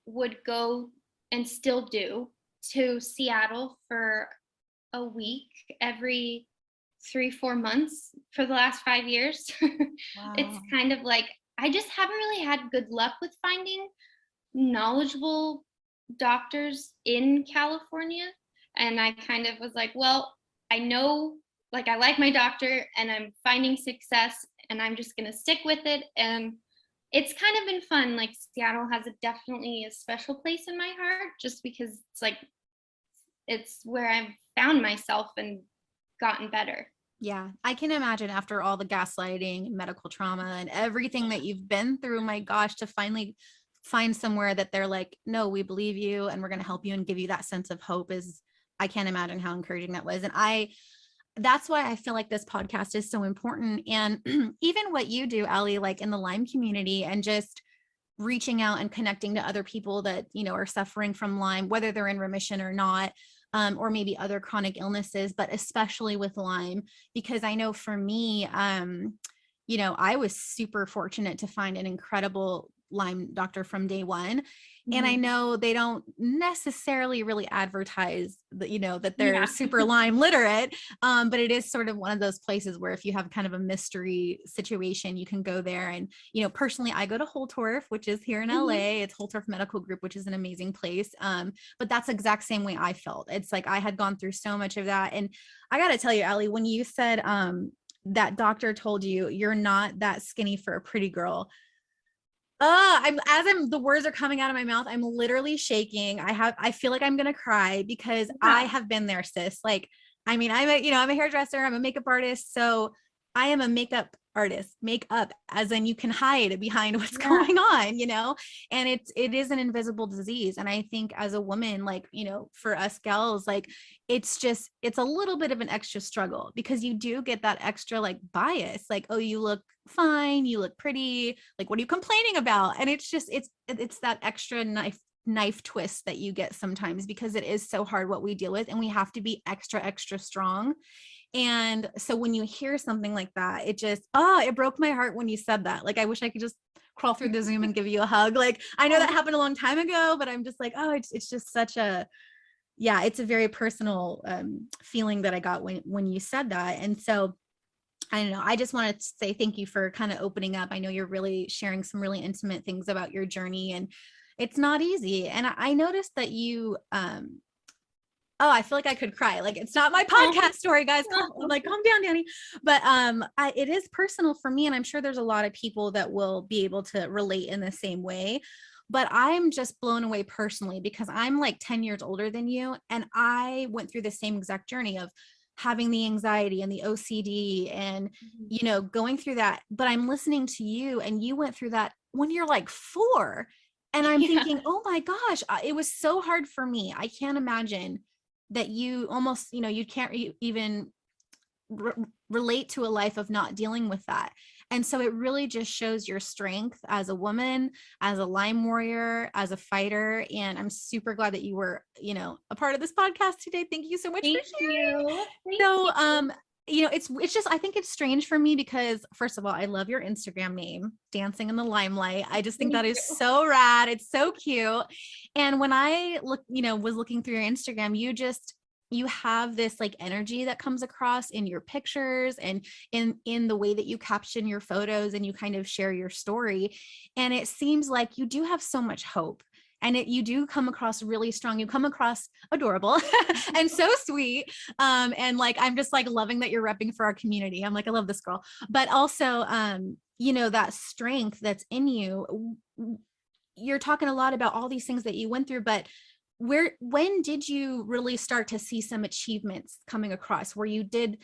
would go and still do to Seattle for a week every 3-4 months for the last 5 years. wow. It's kind of like I just haven't really had good luck with finding knowledgeable doctors in California. And I kind of was like, well, I know, like I like my doctor and I'm finding success and I'm just going to stick with it. And it's kind of been fun. Like Seattle has definitely a special place in my heart just because it's where I've found myself and gotten better. Yeah, I can imagine after all the gaslighting and medical trauma and everything that you've been through, my gosh, to finally find somewhere that they're like, no, we believe you and we're going to help you and give you that sense of hope I can't imagine how encouraging that was. And that's why I feel like this podcast is so important. And even what you do, Ali, like in the Lyme community, and just reaching out and connecting to other people that, you know, are suffering from Lyme, whether they're in remission or not, or maybe other chronic illnesses, but especially with Lyme, because I know for me, you know, I was super fortunate to find an incredible Lyme doctor from day one. And I know they don't necessarily really advertise that, you know, that they're super Lyme literate. But it is sort of one of those places where if you have kind of a mystery situation, you can go there. And, you know, personally, I go to Holtorf, which is here in LA. It's Holtorf Medical Group, which is an amazing place. But that's the exact same way I felt. It's like I had gone through so much of that. And I got to tell you, Ali, when you said that doctor told you you're not that skinny for a pretty girl, the words are coming out of my mouth, I'm literally shaking. I feel like I'm going to cry because I have been there, sis. Like, I mean, I'm a hairdresser, I'm a makeup artist. So I am a makeup artist, makeup as in you can hide behind what's going on, you know, and it is an invisible disease. And I think as a woman, like, you know, for us gals, like, it's a little bit of an extra struggle because you do get that extra like bias, like, oh, you look fine, you look pretty, like, what are you complaining about? And it's that extra knife twist that you get sometimes because it is so hard what we deal with, and we have to be extra strong. And so when you hear something like that, it broke my heart when you said that. Like, I wish I could just crawl through the Zoom and give you a hug. Like, I know that happened a long time ago, but I'm just like, oh, it's just such a, yeah, it's a very personal feeling that I got when you said that. And so I don't know, I just wanted to say thank you for kind of opening up. I know you're really sharing some really intimate things about your journey, and it's not easy. And I noticed that you, I feel like I could cry. Like, it's not my podcast story, guys. Calm down, Danny. But it is personal for me, and I'm sure there's a lot of people that will be able to relate in the same way. But I'm just blown away personally because I'm like 10 years older than you, and I went through the same exact journey of having the anxiety and the OCD and, you know, going through that. But I'm listening to you, and you went through that when you're like 4. And I'm thinking, oh my gosh, it was so hard for me. I can't imagine that you almost, you know, you can't even relate to a life of not dealing with that. And so it really just shows your strength as a woman, as a Lyme warrior, as a fighter. And I'm super glad that you were, you know, a part of this podcast today. Thank you so much for sharing. You know, it's just, I think it's strange for me because first of all, I love your Instagram name, Dancing in the Lyme Light. I just think that is so rad. It's so cute. And when I was looking through your Instagram, you have this like energy that comes across in your pictures and in the way that you caption your photos and you kind of share your story. And it seems like you do have so much hope. And you do come across really strong. You come across adorable and so sweet. And like, I'm just like loving that you're repping for our community. I'm like, I love this girl. But also, you know, that strength that's in you. You're talking a lot about all these things that you went through, but when did you really start to see some achievements coming across where you did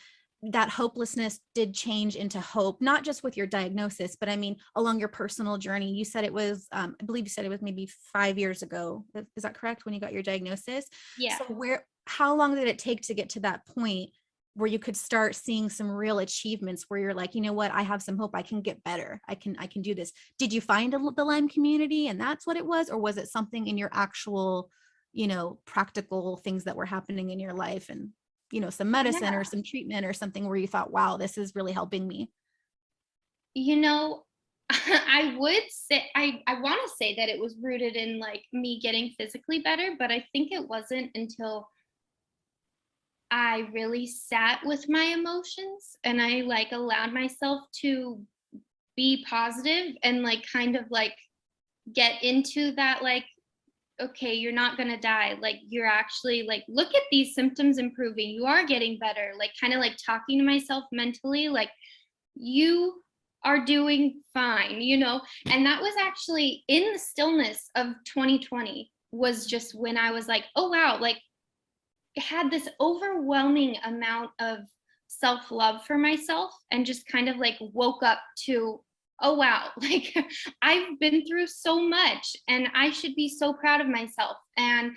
that hopelessness did change into hope, not just with your diagnosis, but I mean, along your personal journey? You said it was, I believe you said it was maybe 5 years ago. Is that correct? When you got your diagnosis? Yeah. So how long did it take to get to that point where you could start seeing some real achievements where you're like, you know what, I have some hope. I can get better. I can do this. Did you find the Lyme community and that's what it was? Or was it something in your actual, you know, practical things that were happening in your life and, you know, some medicine or some treatment or something where you thought, wow, this is really helping me? You know, I would say, I want to say that it was rooted in like me getting physically better, but I think it wasn't until I really sat with my emotions and I like allowed myself to be positive and like kind of like get into that, like, okay, you're not going to die. Like, you're actually like, look at these symptoms improving. You are getting better. Like, kind of like talking to myself mentally, like, you are doing fine, you know? And that was actually in the stillness of 2020 was just when I was like, oh, wow, like, had this overwhelming amount of self-love for myself and just kind of like woke up to, oh wow, like I've been through so much and I should be so proud of myself. And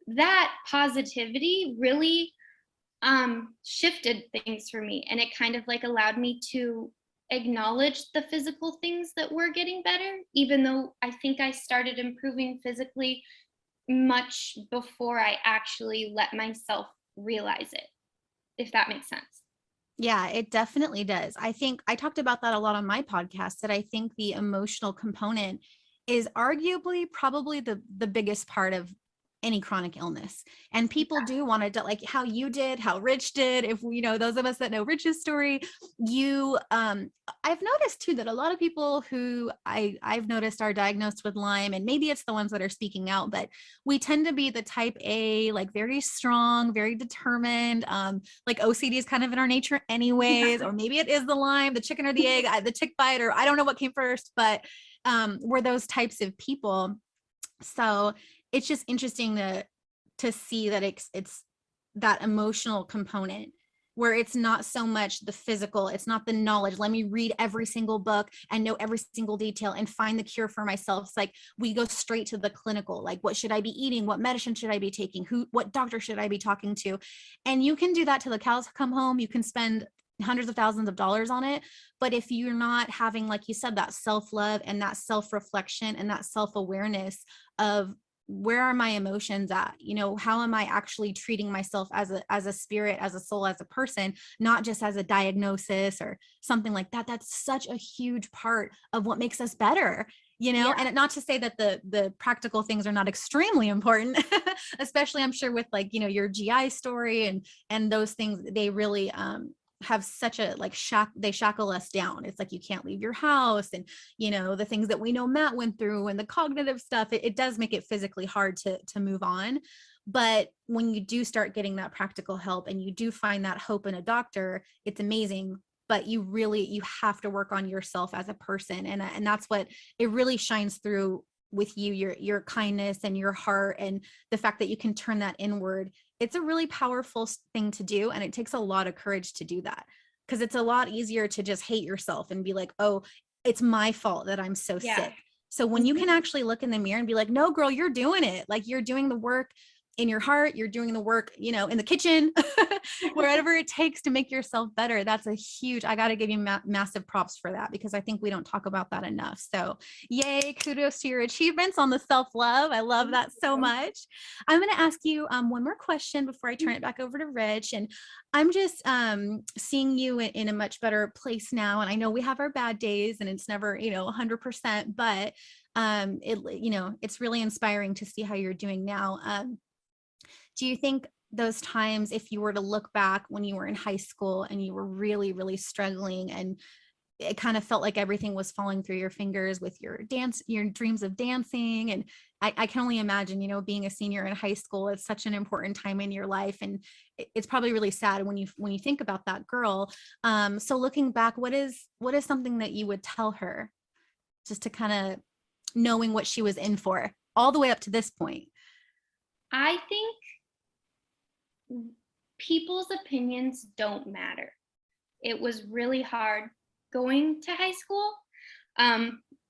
that positivity really shifted things for me, and it kind of like allowed me to acknowledge the physical things that were getting better, even though I think I started improving physically much before I actually let myself realize it, if that makes sense. Yeah, it definitely does. I think I talked about that a lot on my podcast, that I think the emotional component is arguably probably the biggest part of any chronic illness. And people do want to, like how you did, how Rich did, if you know, those of us that know Rich's story, you I've noticed too that a lot of people who I've noticed are diagnosed with Lyme, and maybe it's the ones that are speaking out, but we tend to be the type A, like very strong, very determined, like OCD is kind of in our nature anyways, or maybe it is the Lyme, the chicken or the egg, the tick bite, or I don't know what came first, but we're those types of people. So it's just interesting to see that it's that emotional component where it's not so much the physical, it's not the knowledge. Let me read every single book and know every single detail and find the cure for myself. It's like we go straight to the clinical, like what should I be eating? What medicine should I be taking? What doctor should I be talking to? And you can do that till the cows come home. You can spend hundreds of thousands of dollars on it. But if you're not having, like you said, that self-love and that self-reflection and that self-awareness of where are my emotions at, you know, how am I actually treating myself as a spirit, as a soul, as a person, not just as a diagnosis or something like that. That's such a huge part of what makes us better, you know. Yeah. And not to say that the practical things are not extremely important, especially I'm sure with like, you know, your GI story and those things, they really have such a like they shackle us down. It's like you can't leave your house, and you know the things that we know Matt went through and the cognitive stuff, it does make it physically hard to move on. But when you do start getting that practical help and you do find that hope in a doctor, it's amazing. But you have to work on yourself as a person, and that's what it really shines through with you, your kindness and your heart, and the fact that you can turn that inward. It's a really powerful thing to do. And it takes a lot of courage to do that, because it's a lot easier to just hate yourself and be like, oh, it's my fault that I'm so sick. So when you can actually look in the mirror and be like, no, girl, you're doing it. Like you're doing the work in your heart, you're doing the work, you know, in the kitchen, wherever it takes to make yourself better. That's a huge, I got to give you massive props for that, because I think we don't talk about that enough. So yay, kudos to your achievements on the self-love. I love that so much. I'm going to ask you one more question before I turn it back over to Rich. And I'm just seeing you in a much better place now. And I know we have our bad days and it's never, you know, 100%, but you know, it's really inspiring to see how you're doing now. Do you think those times, if you were to look back when you were in high school and you were really, really struggling and it kind of felt like everything was falling through your fingers with your dreams of dancing, and I can only imagine, you know, being a senior in high school, it's such an important time in your life, and it's probably really sad when you think about that girl. So looking back, what is something that you would tell her, just to kind of knowing what she was in for all the way up to this point? I think people's opinions don't matter. It was really hard going to high school,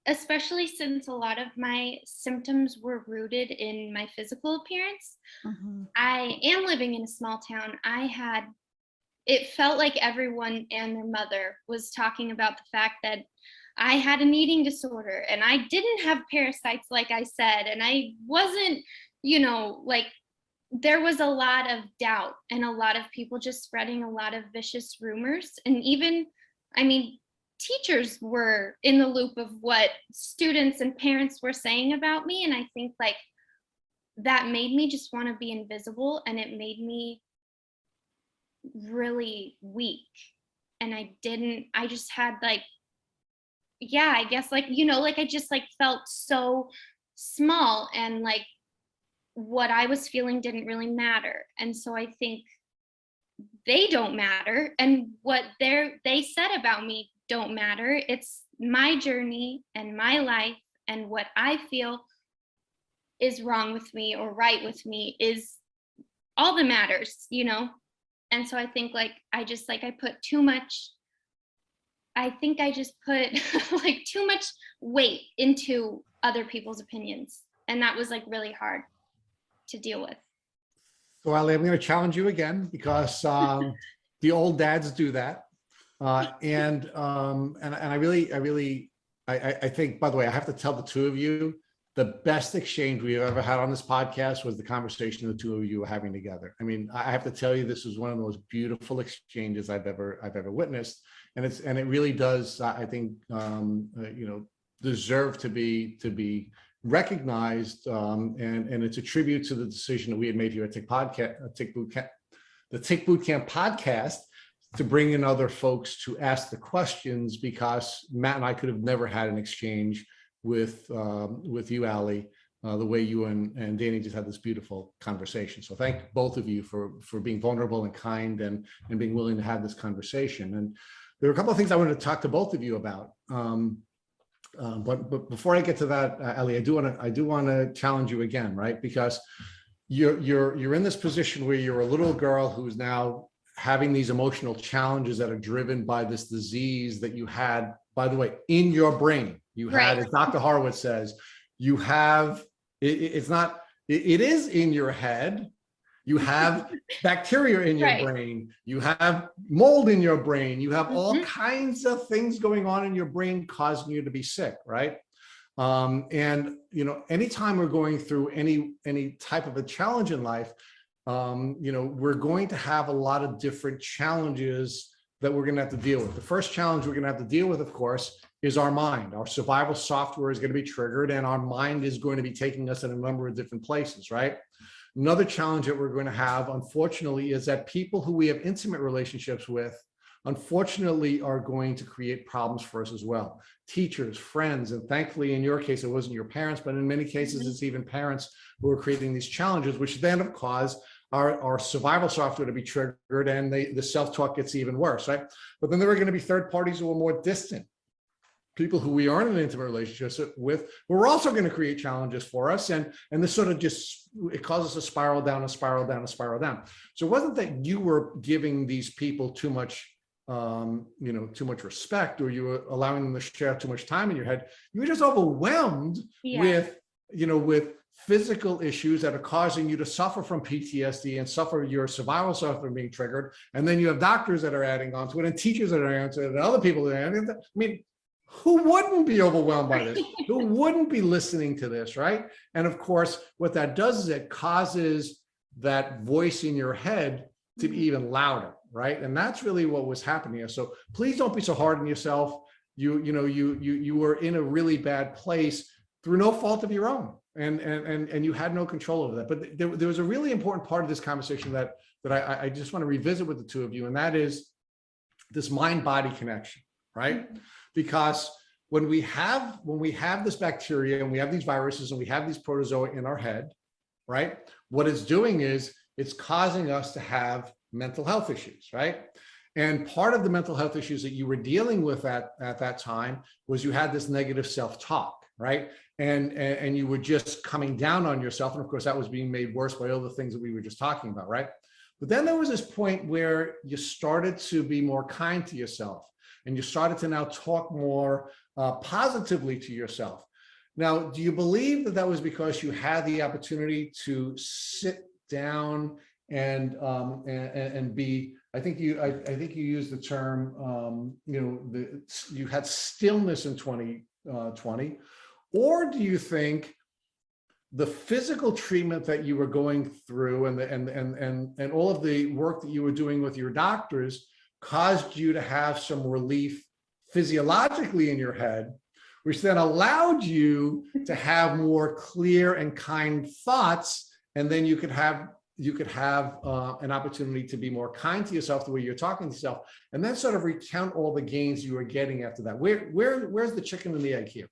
especially since a lot of my symptoms were rooted in my physical appearance. Mm-hmm. I am living in a small town. It felt like everyone and their mother was talking about the fact that I had an eating disorder and I didn't have parasites, like I said, and I wasn't, you know, like, there was a lot of doubt and a lot of people just spreading a lot of vicious rumors. And even, I mean, teachers were in the loop of what students and parents were saying about me. And I think like that made me just want to be invisible, and it made me really weak. And I just had like, yeah, I guess like, you know, like I just like felt so small, and like what I was feeling didn't really matter. And so I think they don't matter, and what they said about me don't matter. It's my journey and my life, and what I feel is wrong with me or right with me is all that matters, you know? And so I think like I put too much, I think I just put like too much weight into other people's opinions, and that was like really hard to deal with. So Ali, I'm going to challenge you again because the old dads do that. And I think, by the way, I have to tell the two of you, the best exchange we've ever had on this podcast was the conversation the two of you were having together. I mean, I have to tell you, this was one of the most beautiful exchanges I've ever witnessed. And it really does, I think, deserve to be recognized. And it's a tribute to the decision that we had made here at Tick Boot Camp, the Tick Boot Camp podcast, to bring in other folks to ask the questions, because Matt and I could have never had an exchange with you, Ali, the way you and Danny just had this beautiful conversation. So thank both of you for being vulnerable and kind and being willing to have this conversation. And there are a couple of things I wanted to talk to both of you about. But before I get to that, Ali, I do want to challenge you again, right? Because you're in this position where you're a little girl who's now having these emotional challenges that are driven by this disease that you had, by the way, in your brain. You had, as Dr. Horowitz says, you have, it is in your head. You have bacteria in your brain. You have mold in your brain. You have all kinds of things going on in your brain causing you to be sick, right? And anytime we're going through any type of a challenge in life, we're going to have a lot of different challenges that we're going to have to deal with. The first challenge we're going to have to deal with, of course, is our mind. Our survival software is going to be triggered, and our mind is going to be taking us in a number of different places, right? Another challenge that we're going to have, unfortunately, is that people who we have intimate relationships with, unfortunately, are going to create problems for us as well. Teachers, friends, and thankfully, in your case, it wasn't your parents, but in many cases, it's even parents who are creating these challenges, which then have caused our survival software to be triggered, and the self-talk gets even worse, right? But then there are going to be third parties who are more distant, people who we aren't in an intimate relationship with, who are also going to create challenges for us. And this sort of it causes a spiral down, a spiral down, a spiral down. So it wasn't that you were giving these people too much respect, or you were allowing them to share too much time in your head. You were just overwhelmed with physical issues that are causing you to suffer from PTSD and suffer your survival software being triggered. And then you have doctors that are adding on to it, and teachers that are adding to it, and other people that are adding to it. I mean, who wouldn't be overwhelmed by this? Who wouldn't be listening to this, right? And of course, what that does is it causes that voice in your head to be even louder, right? And that's really what was happening here. So please don't be so hard on yourself. You were in a really bad place through no fault of your own, and you had no control over that. But there was a really important part of this conversation that I just want to revisit with the two of you, and that is this mind-body connection, right? Because when we have this bacteria and we have these viruses and we have these protozoa in our head, right? What it's doing is it's causing us to have mental health issues, right? And part of the mental health issues that you were dealing with at that time was you had this negative self-talk, right? And you were just coming down on yourself. And of course, that was being made worse by all the things that we were just talking about, right? But then there was this point where you started to be more kind to yourself, and you started to now talk more positively to yourself. Now, do you believe that was because you had the opportunity to sit down and be? I think you used the term. You had stillness in 2020, or do you think the physical treatment that you were going through and all of the work that you were doing with your doctors caused you to have some relief physiologically in your head, which then allowed you to have more clear and kind thoughts, and then you could have an opportunity to be more kind to yourself the way you're talking to yourself, and then sort of recount all the gains you were getting after that. Where's the chicken and the egg here?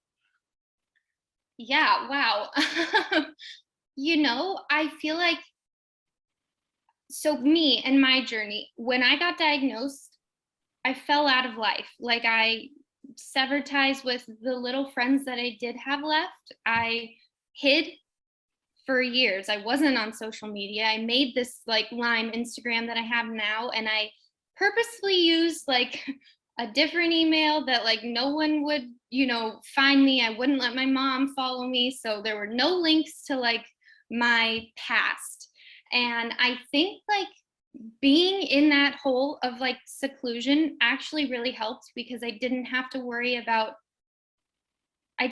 Yeah, wow. I feel like, so me and my journey, when I got diagnosed, I fell out of life. Like, I severed ties with the little friends that I did have left. I hid for years. I wasn't on social media. I made this Lyme Instagram that I have now, and I purposefully used a different email that no one would, find me. I wouldn't let my mom follow me. So there were no links to my past. And I think like being in that hole of like seclusion actually really helped, because I didn't have to worry about, I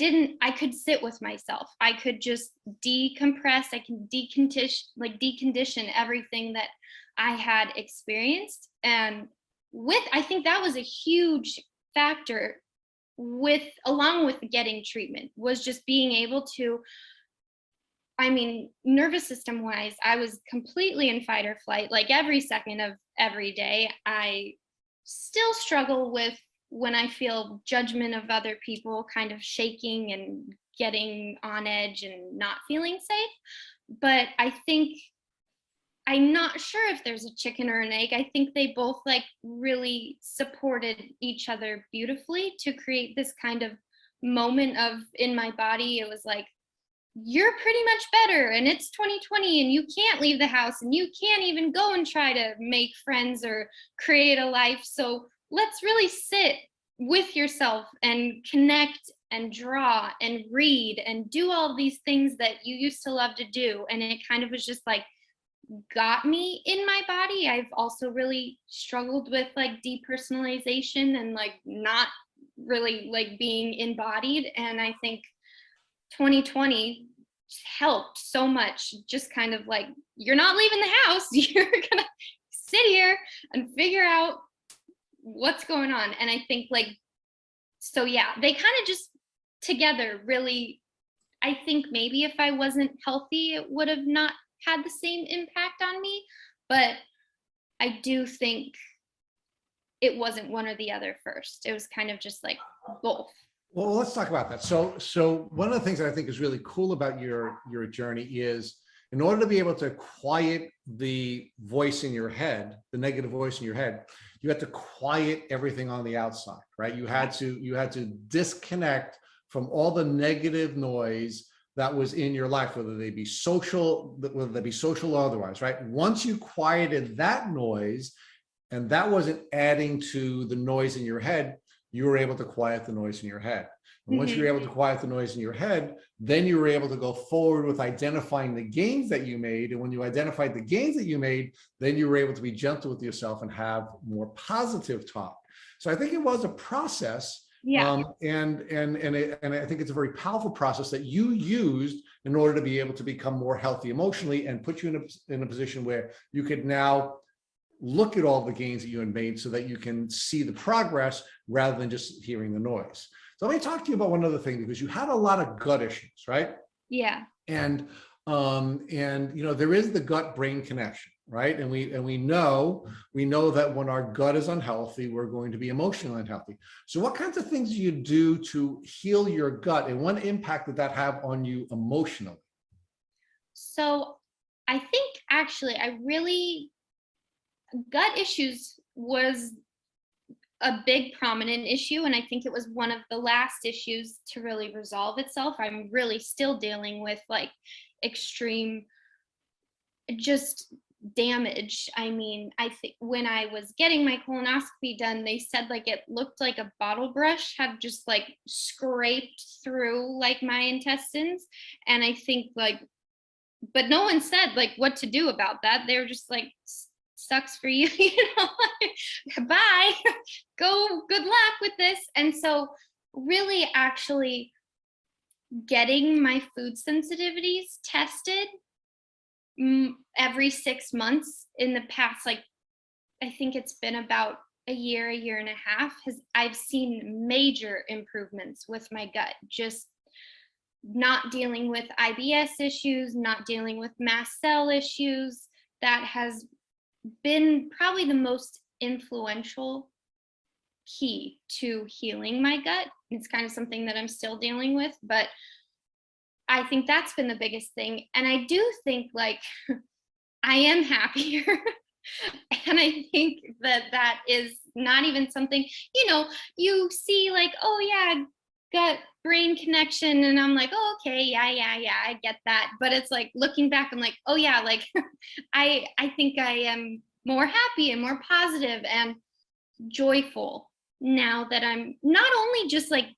could sit with myself. I could just decompress. I can decondition everything that I had experienced. And I think that was a huge factor along with getting treatment, was just being able to, I mean, nervous system wise, I was completely in fight or flight, like every second of every day. I still struggle with when I feel judgment of other people, kind of shaking and getting on edge and not feeling safe. But I think, I'm not sure if there's a chicken or an egg. I think they both like really supported each other beautifully to create this kind of moment of, in my body, it was like, you're pretty much better, and it's 2020 and you can't leave the house and you can't even go and try to make friends or create a life. So let's really sit with yourself and connect and draw and read and do all these things that you used to love to do. And it kind of was just like got me in my body. I've also really struggled with like depersonalization and like not really like being embodied. And I think 2020 helped so much, just kind of like, you're not leaving the house, you're gonna sit here and figure out what's going on. And I think like, so yeah, they kind of just together really, I think maybe if I wasn't healthy, it would have not had the same impact on me. But I do think it wasn't one or the other first. It was kind of just like both. Well, let's talk about that. So one of the things that I think is really cool about your journey is, in order to be able to quiet the voice in your head, the negative voice in your head, you had to quiet everything on the outside, right? You had to disconnect from all the negative noise that was in your life, whether they be social or otherwise, right? Once you quieted that noise, and that wasn't adding to the noise in your head, you were able to quiet the noise in your head. And once you were able to quiet the noise in your head, then you were able to go forward with identifying the gains that you made. And when you identified the gains that you made, then you were able to be gentle with yourself and have more positive talk. So I think it was a process. Yeah. And I think it's a very powerful process that you used in order to be able to become more healthy emotionally and put you in a position where you could now look at all the gains that you had made so that you can see the progress rather than just hearing the noise. So let me talk to you about one other thing, because you had a lot of gut issues, right? Yeah. And you know, there is the gut-brain connection, right? And we know that when our gut is unhealthy, we're going to be emotionally unhealthy. So what kinds of things do you do to heal your gut, and what impact did that have on you emotionally? So I think actually gut issues was a big prominent issue, and I think it was one of the last issues to really resolve itself. I'm really still dealing with like extreme just damage. I mean, I think when I was getting my colonoscopy done, they said like it looked like a bottle brush had just like scraped through like my intestines. And I think like, but no one said like what to do about that. They were just like, sucks for you, you know, like, bye, go, good luck with this. And so really actually getting my food sensitivities tested every 6 months in the past, like, I think it's been about a year and a half, I've seen major improvements with my gut, just not dealing with IBS issues, not dealing with mast cell issues. That has been probably the most influential key to healing my gut. It's kind of something that I'm still dealing with, but I think that's been the biggest thing. And I do think like I am happier. And I think that is not even something, you know, you see like, oh yeah, gut brain connection, and I'm like, oh, okay, yeah, I get that. But it's like looking back, I'm like, oh yeah, like I think I am more happy and more positive and joyful now that I'm not only just like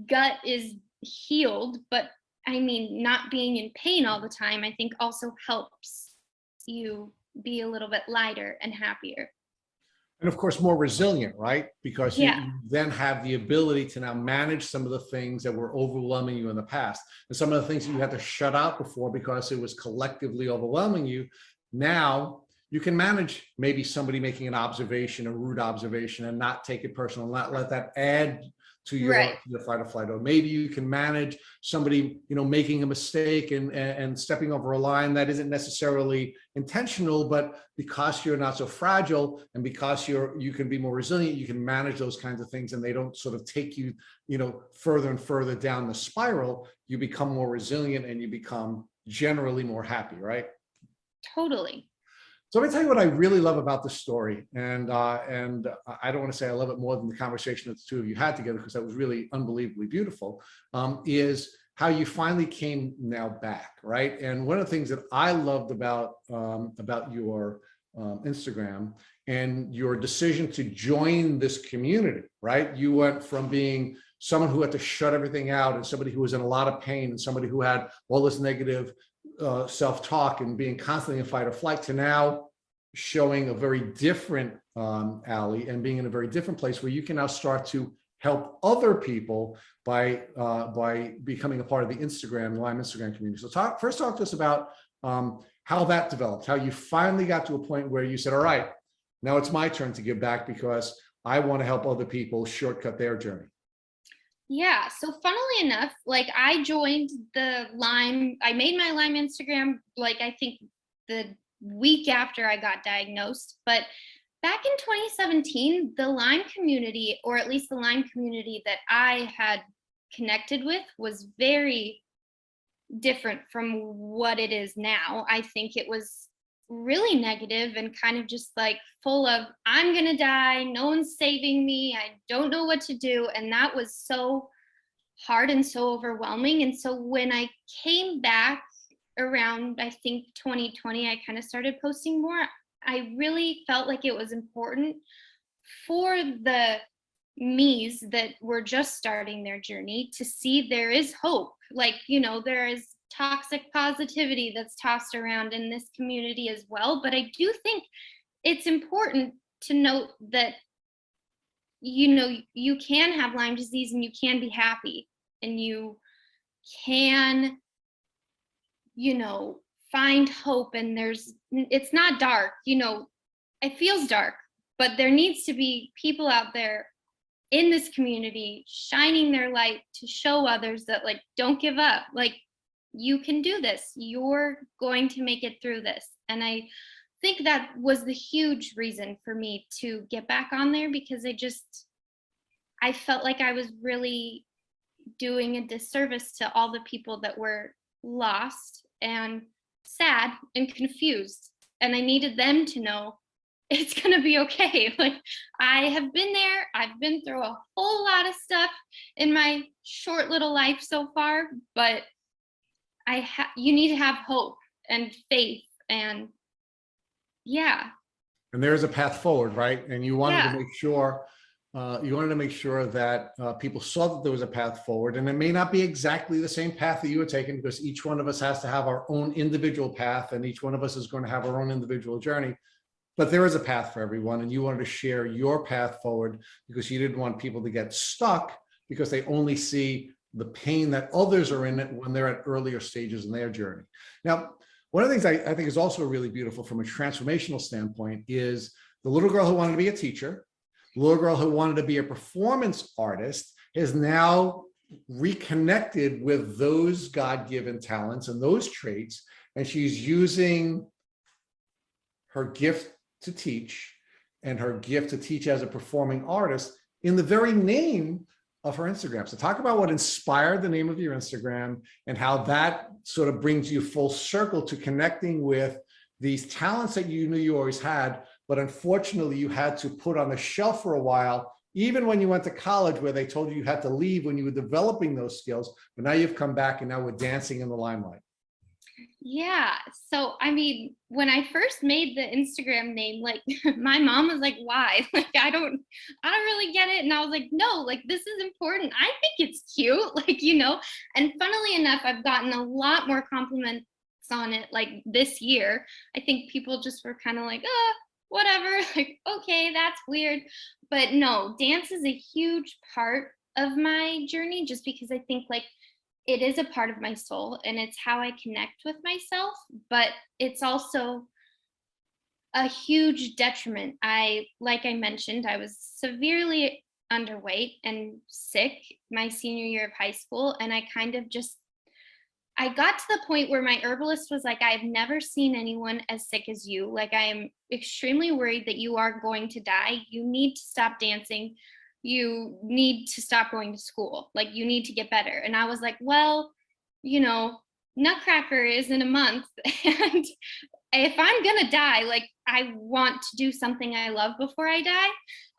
gut is healed, but I mean, not being in pain all the time, I think also helps you be a little bit lighter and happier. And of course, more resilient, right? Because Yeah. you then have the ability to now manage some of the things that were overwhelming you in the past. And some of the things that you had to shut out before because it was collectively overwhelming you. Now you can manage maybe somebody making an observation, a rude observation, and not take it personal, not let that add to your, Right. your fight or flight. Or maybe you can manage somebody, making a mistake and stepping over a line that isn't necessarily intentional, but because you're not so fragile and because you can be more resilient, you can manage those kinds of things, and they don't sort of take you, further and further down the spiral. You become more resilient and you become generally more happy, right? Totally. So let me tell you what I really love about this story, and I don't want to say I love it more than the conversation that the two of you had together, because that was really unbelievably beautiful, is how you finally came now back, right? And one of the things that I loved about your Instagram and your decision to join this community, right? You went from being someone who had to shut everything out and somebody who was in a lot of pain and somebody who had all this negative self-talk and being constantly in fight or flight, to now showing a very different Ali and being in a very different place where you can now start to help other people by becoming a part of the Lyme Instagram community. So first talk to us about how that developed, how you finally got to a point where you said, all right, now it's my turn to give back because I want to help other people shortcut their journey. Yeah. So funnily enough, like I joined the Lyme, I made my Lyme Instagram, like I think the week after I got diagnosed. But back in 2017, the Lyme community, or at least the Lyme community that I had connected with, was very different from what it is now. I think it was really negative and kind of just like full of, I'm gonna die, no one's saving me, I don't know what to do. And that was so hard and so overwhelming. And so when I came back around, I think 2020, I kind of started posting more. I really felt like it was important for the me's that were just starting their journey to see there is hope. Like, there is toxic positivity that's tossed around in this community as well. But I do think it's important to note that, you can have Lyme disease and you can be happy, and you can, find hope. And it's not dark, it feels dark, but there needs to be people out there in this community shining their light to show others that, like, don't give up. Like, you can do this. You're going to make it through this. And I think that was the huge reason for me to get back on there, because I felt like I was really doing a disservice to all the people that were lost and sad and confused. And I needed them to know it's going to be okay. Like, I have been there. I've been through a whole lot of stuff in my short little life so far, but you need to have hope and faith, and yeah. And there's a path forward, right? And you wanted to make sure that people saw that there was a path forward, and it may not be exactly the same path that you were taking, because each one of us has to have our own individual path, and each one of us is going to have our own individual journey. But there is a path for everyone, and you wanted to share your path forward because you didn't want people to get stuck because they only see the pain that others are in it when they're at earlier stages in their journey. Now, one of the things I think is also really beautiful from a transformational standpoint is the little girl who wanted to be a teacher, the little girl who wanted to be a performance artist, is now reconnected with those God-given talents and those traits, and she's using her gift to teach and her gift to teach as a performing artist in the very name of her Instagram. So talk about what inspired the name of your Instagram and how that sort of brings you full circle to connecting with these talents that you knew you always had, but unfortunately you had to put on the shelf for a while, even when you went to college, where they told you had to leave when you were developing those skills. But now you've come back and now we're dancing in the limelight. Yeah. So, I mean, when I first made the Instagram name, like my mom was like, why? Like, I don't really get it. And I was like, no, like, this is important. I think it's cute, like, and funnily enough, I've gotten a lot more compliments on it like this year. I think people just were kind of like, whatever, like, okay, that's weird. But no, dance is a huge part of my journey, just because I think like it is a part of my soul and it's how I connect with myself, but it's also a huge detriment. Like I mentioned, I was severely underweight and sick my senior year of high school. And I got to the point where my herbalist was like, I've never seen anyone as sick as you. Like, I am extremely worried that you are going to die. You need to stop dancing. You need to stop going to school. Like, you need to get better. And I was like, well, Nutcracker is in a month. And if I'm going to die, like, I want to do something I love before I die.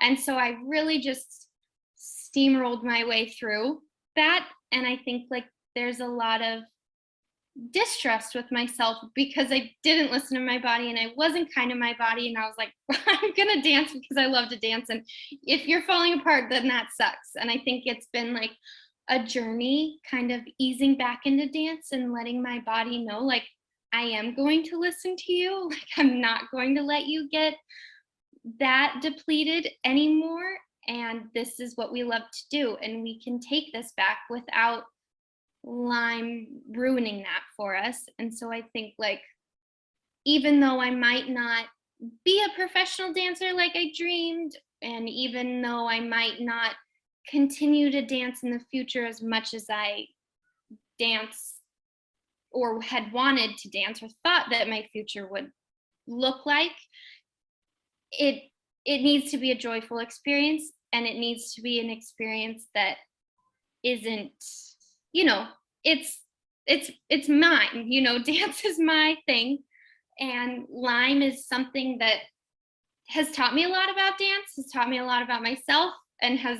And so I really just steamrolled my way through that. And I think like there's a lot of distrust with myself because I didn't listen to my body and I wasn't kind to my body. And I was like, I'm going to dance because I love to dance. And if you're falling apart, then that sucks. And I think it's been like a journey kind of easing back into dance and letting my body know, like, I am going to listen to you. Like, I'm not going to let you get that depleted anymore. And this is what we love to do. And we can take this back without Lyme ruining that for us. And so I think like, even though I might not be a professional dancer like I dreamed, and even though I might not continue to dance in the future as much as I dance or had wanted to dance or thought that my future would look like, it needs to be a joyful experience, and it needs to be an experience that isn't, it's mine. Dance is my thing, and Lyme is something that has taught me a lot about dance, has taught me a lot about myself, and has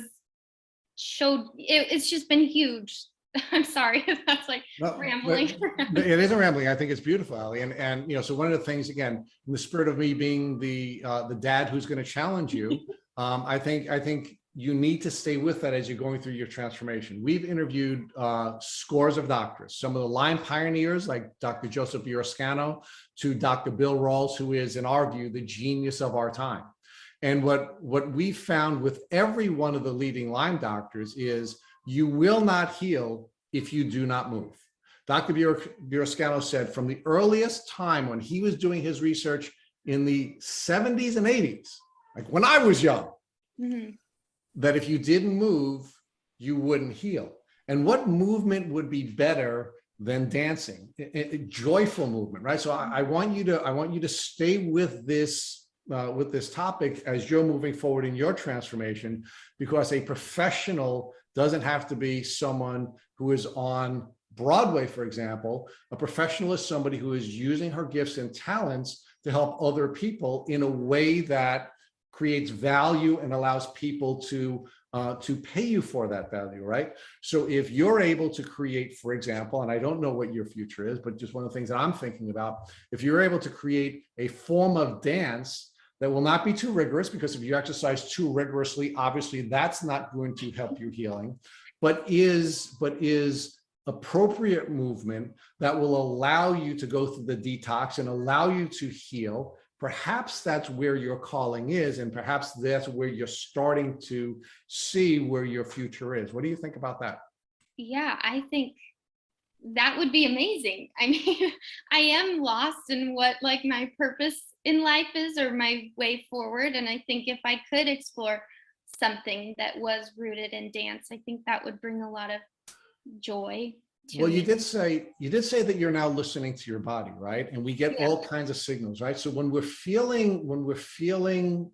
showed it's just been huge. I'm sorry if that's like rambling. It isn't rambling. I think it's beautiful, Ali. And so one of the things, again, in the spirit of me being the dad who's going to challenge you, I think you need to stay with that as you're going through your transformation. We've interviewed scores of doctors, some of the Lyme pioneers like Dr. Joseph Bioroscano to Dr. Bill Rawls, who is, in our view, the genius of our time. And what we found with every one of the leading Lyme doctors is you will not heal if you do not move. Dr. Bioroscano said from the earliest time when he was doing his research in the 70s and 80s, like when I was young, that if you didn't move, you wouldn't heal. And what movement would be better than dancing? Joyful movement, right? So I want you to stay with this topic as you're moving forward in your transformation, because a professional doesn't have to be someone who is on Broadway, for example. A professional is somebody who is using her gifts and talents to help other people in a way that creates value and allows people to pay you for that value, right? So if you're able to create, for example, and I don't know what your future is, but just one of the things that I'm thinking about, if you're able to create a form of dance that will not be too rigorous, because if you exercise too rigorously, obviously that's not going to help you healing, but is appropriate movement that will allow you to go through the detox and allow you to heal. Perhaps that's where your calling is, and perhaps that's where you're starting to see where your future is. What do you think about that? Yeah, I think that would be amazing. I mean, I am lost in what like my purpose in life is, or my way forward. And I think if I could explore something that was rooted in dance, I think that would bring a lot of joy to Well, me. you did say that you're now listening to your body, right? And we get all kinds of signals, right? So when we're feeling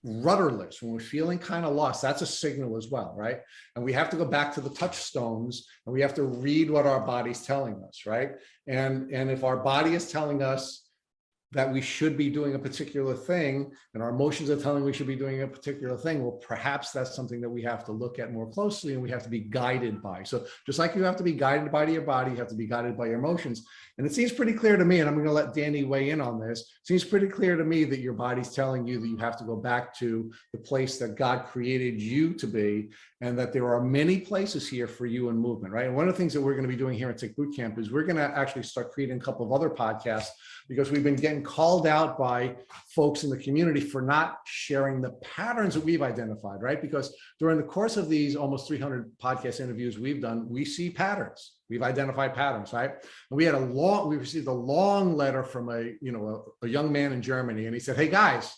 rudderless, when we're feeling kind of lost, that's a signal as well, right? And we have to go back to the touchstones, and we have to read what our body's telling us, right? And if our body is telling us that we should be doing a particular thing and our emotions are telling we should be doing a particular thing, well, perhaps that's something that we have to look at more closely and we have to be guided by. So just like you have to be guided by your body, you have to be guided by your emotions. And it seems pretty clear to me, and I'm going to let Danny weigh in on this, it seems pretty clear to me that your body's telling you that you have to go back to the place that God created you to be, and that there are many places here for you in movement, right? And one of the things that we're going to be doing here at Tick Bootcamp is we're going to actually start creating a couple of other podcasts, because we've been getting called out by folks in the community for not sharing the patterns that we've identified, right? Because during the course of these almost 300 podcast interviews we've done, we see patterns. We've identified patterns, right? And we received a long letter from a young man in Germany, and he said, "Hey guys,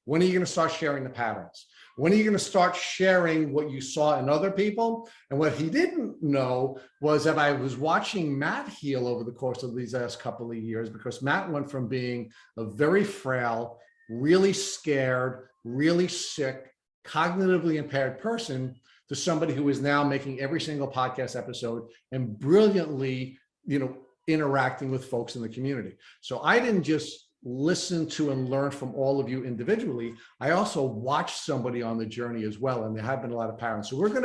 when are you going to start sharing the patterns? When are you going to start sharing what you saw in other people?" And what he didn't know was that I was watching Matt heal over the course of these last couple of years, because Matt went from being a very frail, really scared, really sick, cognitively impaired person to somebody who is now making every single podcast episode and brilliantly, interacting with folks in the community. So I didn't just listen to and learn from all of you individually. I also watched somebody on the journey as well. And there have been a lot of parents. So we're going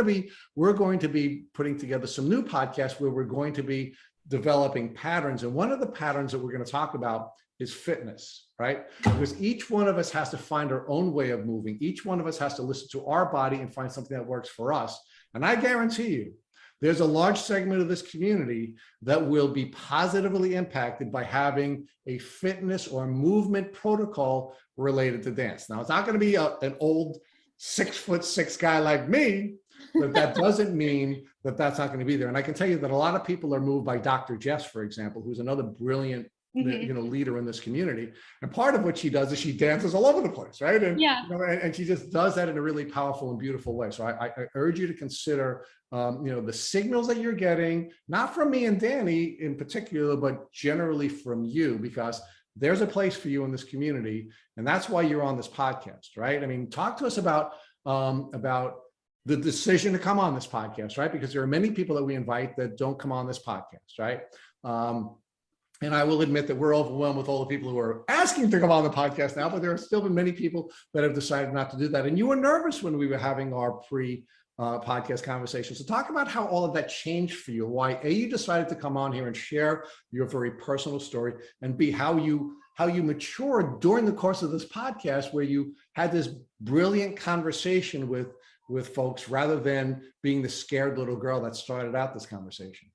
to be putting together some new podcasts where we're going to be developing patterns. And one of the patterns that we're going to talk about is fitness, right? Because each one of us has to find our own way of moving. Each one of us has to listen to our body and find something that works for us. And I guarantee you, there's a large segment of this community that will be positively impacted by having a fitness or movement protocol related to dance. Now, it's not going to be an old 6'6" guy like me, but that doesn't mean that that's not going to be there. And I can tell you that a lot of people are moved by Dr. Jess, for example, who's another brilliant leader in this community. And part of what she does is she dances all over the place, right? And, and she just does that in a really powerful and beautiful way. So I urge you to consider, the signals that you're getting, not from me and Danny in particular, but generally from you, because there's a place for you in this community. And that's why you're on this podcast, right? I mean, talk to us about the decision to come on this podcast, right? Because there are many people that we invite that don't come on this podcast, right? And I will admit that we're overwhelmed with all the people who are asking to come on the podcast now, but there have still been many people that have decided not to do that. And you were nervous when we were having our pre-podcast conversation. So talk about how all of that changed for you, why A, you decided to come on here and share your very personal story, and B, how you matured during the course of this podcast, where you had this brilliant conversation with folks rather than being the scared little girl that started out this conversation.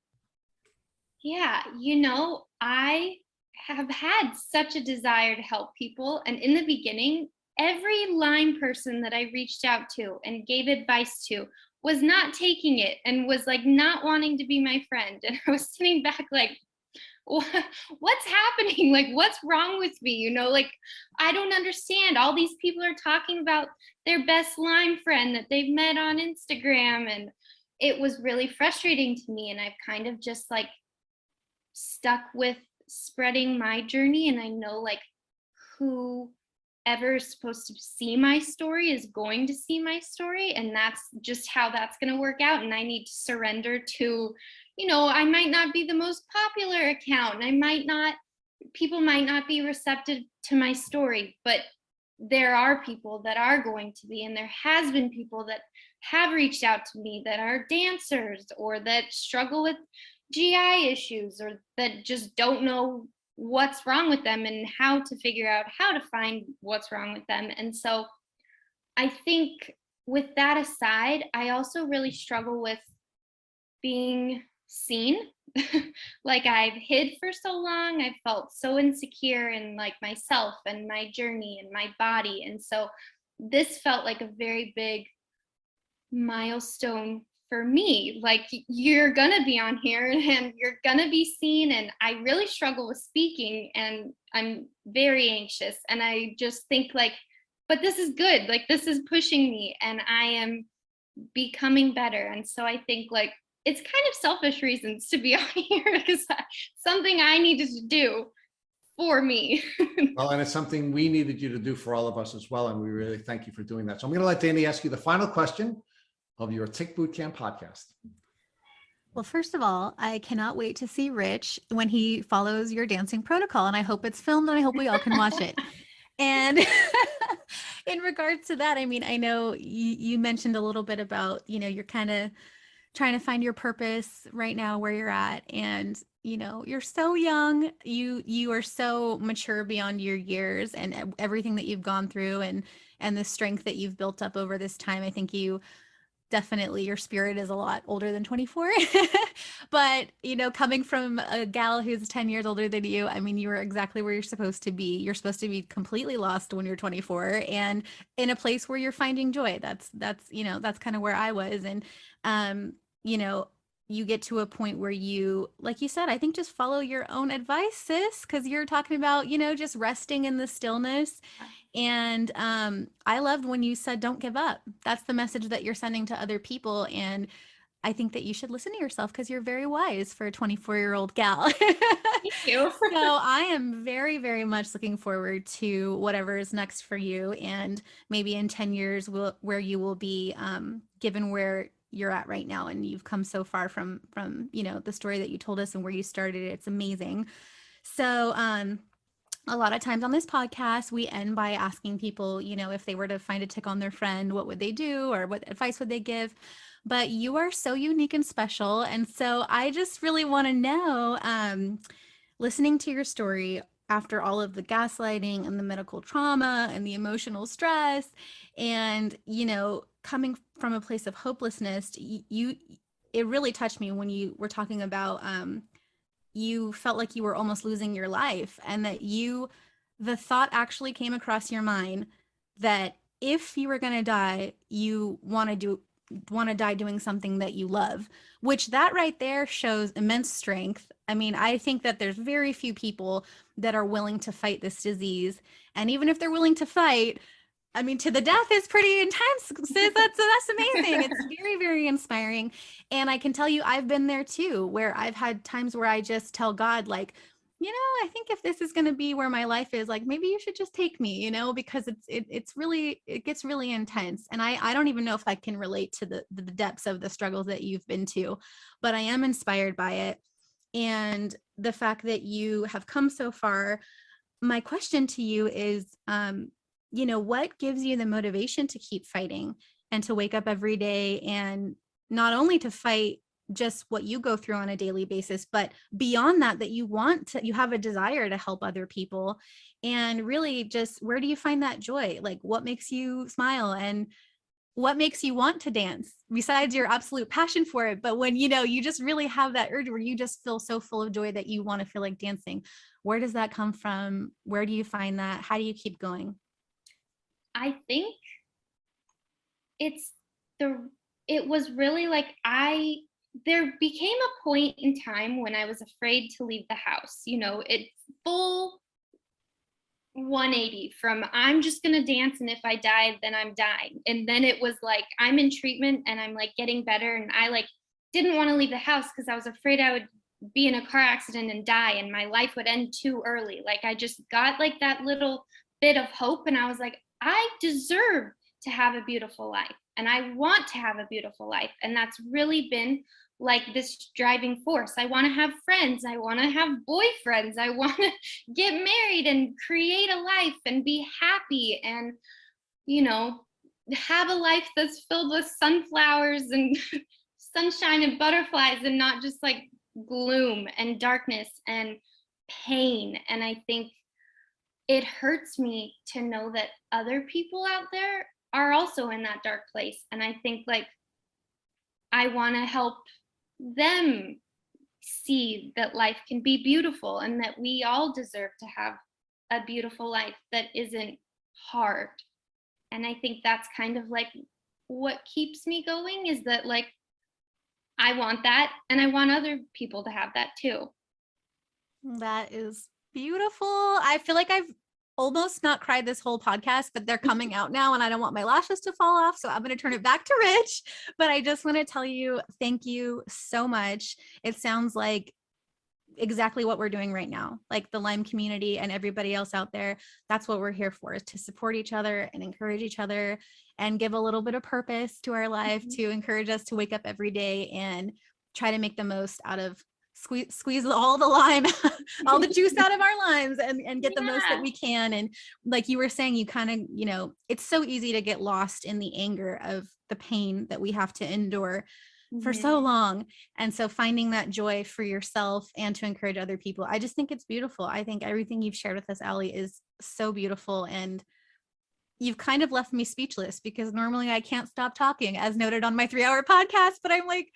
Yeah, I have had such a desire to help people. And in the beginning, every Lyme person that I reached out to and gave advice to was not taking it and was like not wanting to be my friend. And I was sitting back like, what's happening? Like, what's wrong with me? I don't understand. All these people are talking about their best Lyme friend that they've met on Instagram. And it was really frustrating to me. And I've kind of just stuck with spreading my journey, and I know whoever is supposed to see my story is going to see my story, and that's just how that's going to work out. And I need to surrender to, I might not be the most popular account, and people might not be receptive to my story, but there are people that are going to be, and there has been people that have reached out to me that are dancers or that struggle with GI issues, or that just don't know what's wrong with them and how to figure out how to find what's wrong with them. And so I think with that aside, I also really struggle with being seen. I've hid for so long. I felt so insecure in myself and my journey and my body. And so this felt like a very big milestone for me. You're gonna be on here and you're gonna be seen, and I really struggle with speaking, and I'm very anxious, and I just think but this is good, this is pushing me, and I am becoming better. And so I think it's kind of selfish reasons to be on here, because something I needed to do for me. Well, and it's something we needed you to do for all of us as well, and we really thank you for doing that. So I'm going to let Danny ask you the final question of your Tick Bootcamp podcast. Well, first of all, I cannot wait to see Rich when he follows your dancing protocol, and I hope it's filmed and I hope we all can watch it. And in regards to that, I mean, I know you mentioned a little bit about, you're kind of trying to find your purpose right now where you're at. And, you're so young, you are so mature beyond your years and everything that you've gone through and the strength that you've built up over this time. I think definitely your spirit is a lot older than 24. But coming from a gal who's 10 years older than you, I mean, you are exactly where you're supposed to be. You're supposed to be completely lost when you're 24 and in a place where you're finding joy. That's kind of where I was. And you know you get to a point where you, like you said, I think just follow your own advice, sis, because you're talking about just resting in the stillness. And I loved when you said, don't give up. That's the message that you're sending to other people. And I think that you should listen to yourself because you're very wise for a 24-year-old gal. Thank you. So I am very, very much looking forward to whatever is next for you. And maybe in 10 years, where you will be given where you're at right now. And you've come so far from the story that you told us and where you started. It's amazing. So a lot of times on this podcast, we end by asking people, if they were to find a tick on their friend, what would they do or what advice would they give? But you are so unique and special. And so I just really want to know, listening to your story after all of the gaslighting and the medical trauma and the emotional stress and, coming from a place of hopelessness, it really touched me when you were talking about, you felt like you were almost losing your life and that the thought actually came across your mind that if you were going to die, you want to die doing something that you love, which that right there shows immense strength. I mean, I think that there's very few people that are willing to fight this disease. And even if they're willing to fight, I mean, to the death is pretty intense, sis. That's amazing. It's very, very inspiring. And I can tell you, I've been there too, where I've had times where I just tell God, like, I think if this is going to be where my life is, like, maybe you should just take me, because it gets really intense. And I don't even know if I can relate to the depths of the struggles that you've been to, but I am inspired by it. And the fact that you have come so far, my question to you is, what gives you the motivation to keep fighting and to wake up every day and not only to fight just what you go through on a daily basis, but beyond that you have a desire to help other people. And really just, where do you find that joy? Like, what makes you smile and what makes you want to dance besides your absolute passion for it? But when, you just really have that urge where you just feel so full of joy that you want to feel like dancing, where does that come from? Where do you find that? How do you keep going? I think it was really like there became a point in time when I was afraid to leave the house. It's full 180 from I'm just gonna dance, and if I die, then I'm dying. And then it was like I'm in treatment and I'm like getting better, and I like didn't want to leave the house because I was afraid I would be in a car accident and die and my life would end too early. Like I just got like that little bit of hope, and I was like, I deserve to have a beautiful life and I want to have a beautiful life. And that's really been like this driving force. I want to have friends. I want to have boyfriends. I want to get married and create a life and be happy and, have a life that's filled with sunflowers and sunshine and butterflies and not just like gloom and darkness and pain. And I think it hurts me to know that other people out there are also in that dark place. And I think like I want to help them see that life can be beautiful and that we all deserve to have a beautiful life that isn't hard. And I think that's kind of like what keeps me going, is that like I want that and I want other people to have that too. That is beautiful. I feel like I've almost not cried this whole podcast, but they're coming out now and I don't want my lashes to fall off. So I'm going to turn it back to Rich, but I just want to tell you, thank you so much. It sounds like exactly what we're doing right now. Like the Lyme community and everybody else out there, that's what we're here for, is to support each other and encourage each other and give a little bit of purpose to our life, to encourage us to wake up every day and try to make the most out of squeeze all the lime, all the juice out of our limes and get the most that we can. And like you were saying, you kind of, you know, it's so easy to get lost in the anger of the pain that we have to endure for so long. And so finding that joy for yourself and to encourage other people, I just think it's beautiful. I think everything you've shared with us, Ali, is so beautiful. And you've kind of left me speechless because normally I can't stop talking, as noted on my 3-hour podcast, but I'm like,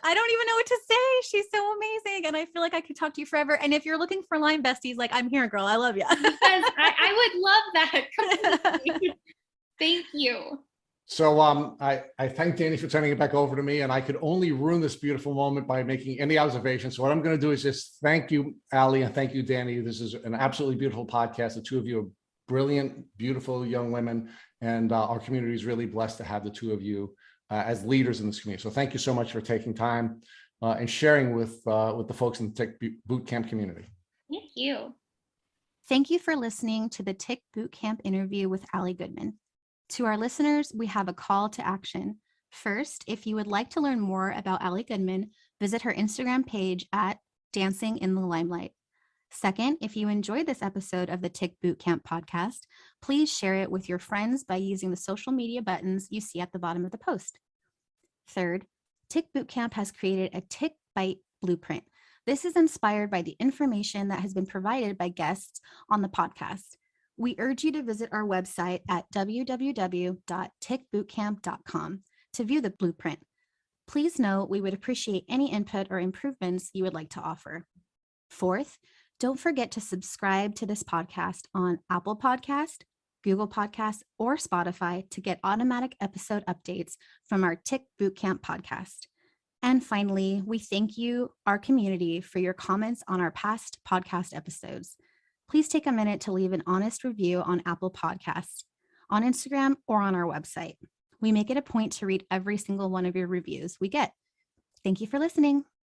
I don't even know what to say. She's so amazing. And I feel like I could talk to you forever. And if you're looking for Lyme besties, like, I'm here, girl. I love you. Because I would love that. Thank you. So I thank Danny for turning it back over to me, and I could only ruin this beautiful moment by making any observations. So what I'm going to do is just thank you, Ali, and thank you, Danny. This is an absolutely beautiful podcast. The two of you are brilliant, beautiful young women, and our community is really blessed to have the two of you as leaders in this community. So thank you so much for taking time and sharing with the folks in the Tick Bootcamp community. Thank you. Thank you for listening to the Tick Bootcamp interview with Ali Goodman. To our listeners, we have a call to action. First, if you would like to learn more about Ali Goodman, visit her Instagram page at Dancing in the Lyme Light. Second, if you enjoyed this episode of the Tick Bootcamp podcast, please share it with your friends by using the social media buttons you see at the bottom of the post. Third, Tick Bootcamp has created a Tick Bite blueprint. This is inspired by the information that has been provided by guests on the podcast. We urge you to visit our website at www.tickbootcamp.com to view the blueprint. Please note we would appreciate any input or improvements you would like to offer. Fourth, don't forget to subscribe to this podcast on Apple Podcast, Google Podcast, or Spotify to get automatic episode updates from our Tick Bootcamp podcast. And finally, we thank you, our community, for your comments on our past podcast episodes. Please take a minute to leave an honest review on Apple Podcasts, on Instagram, or on our website. We make it a point to read every single one of your reviews we get. Thank you for listening.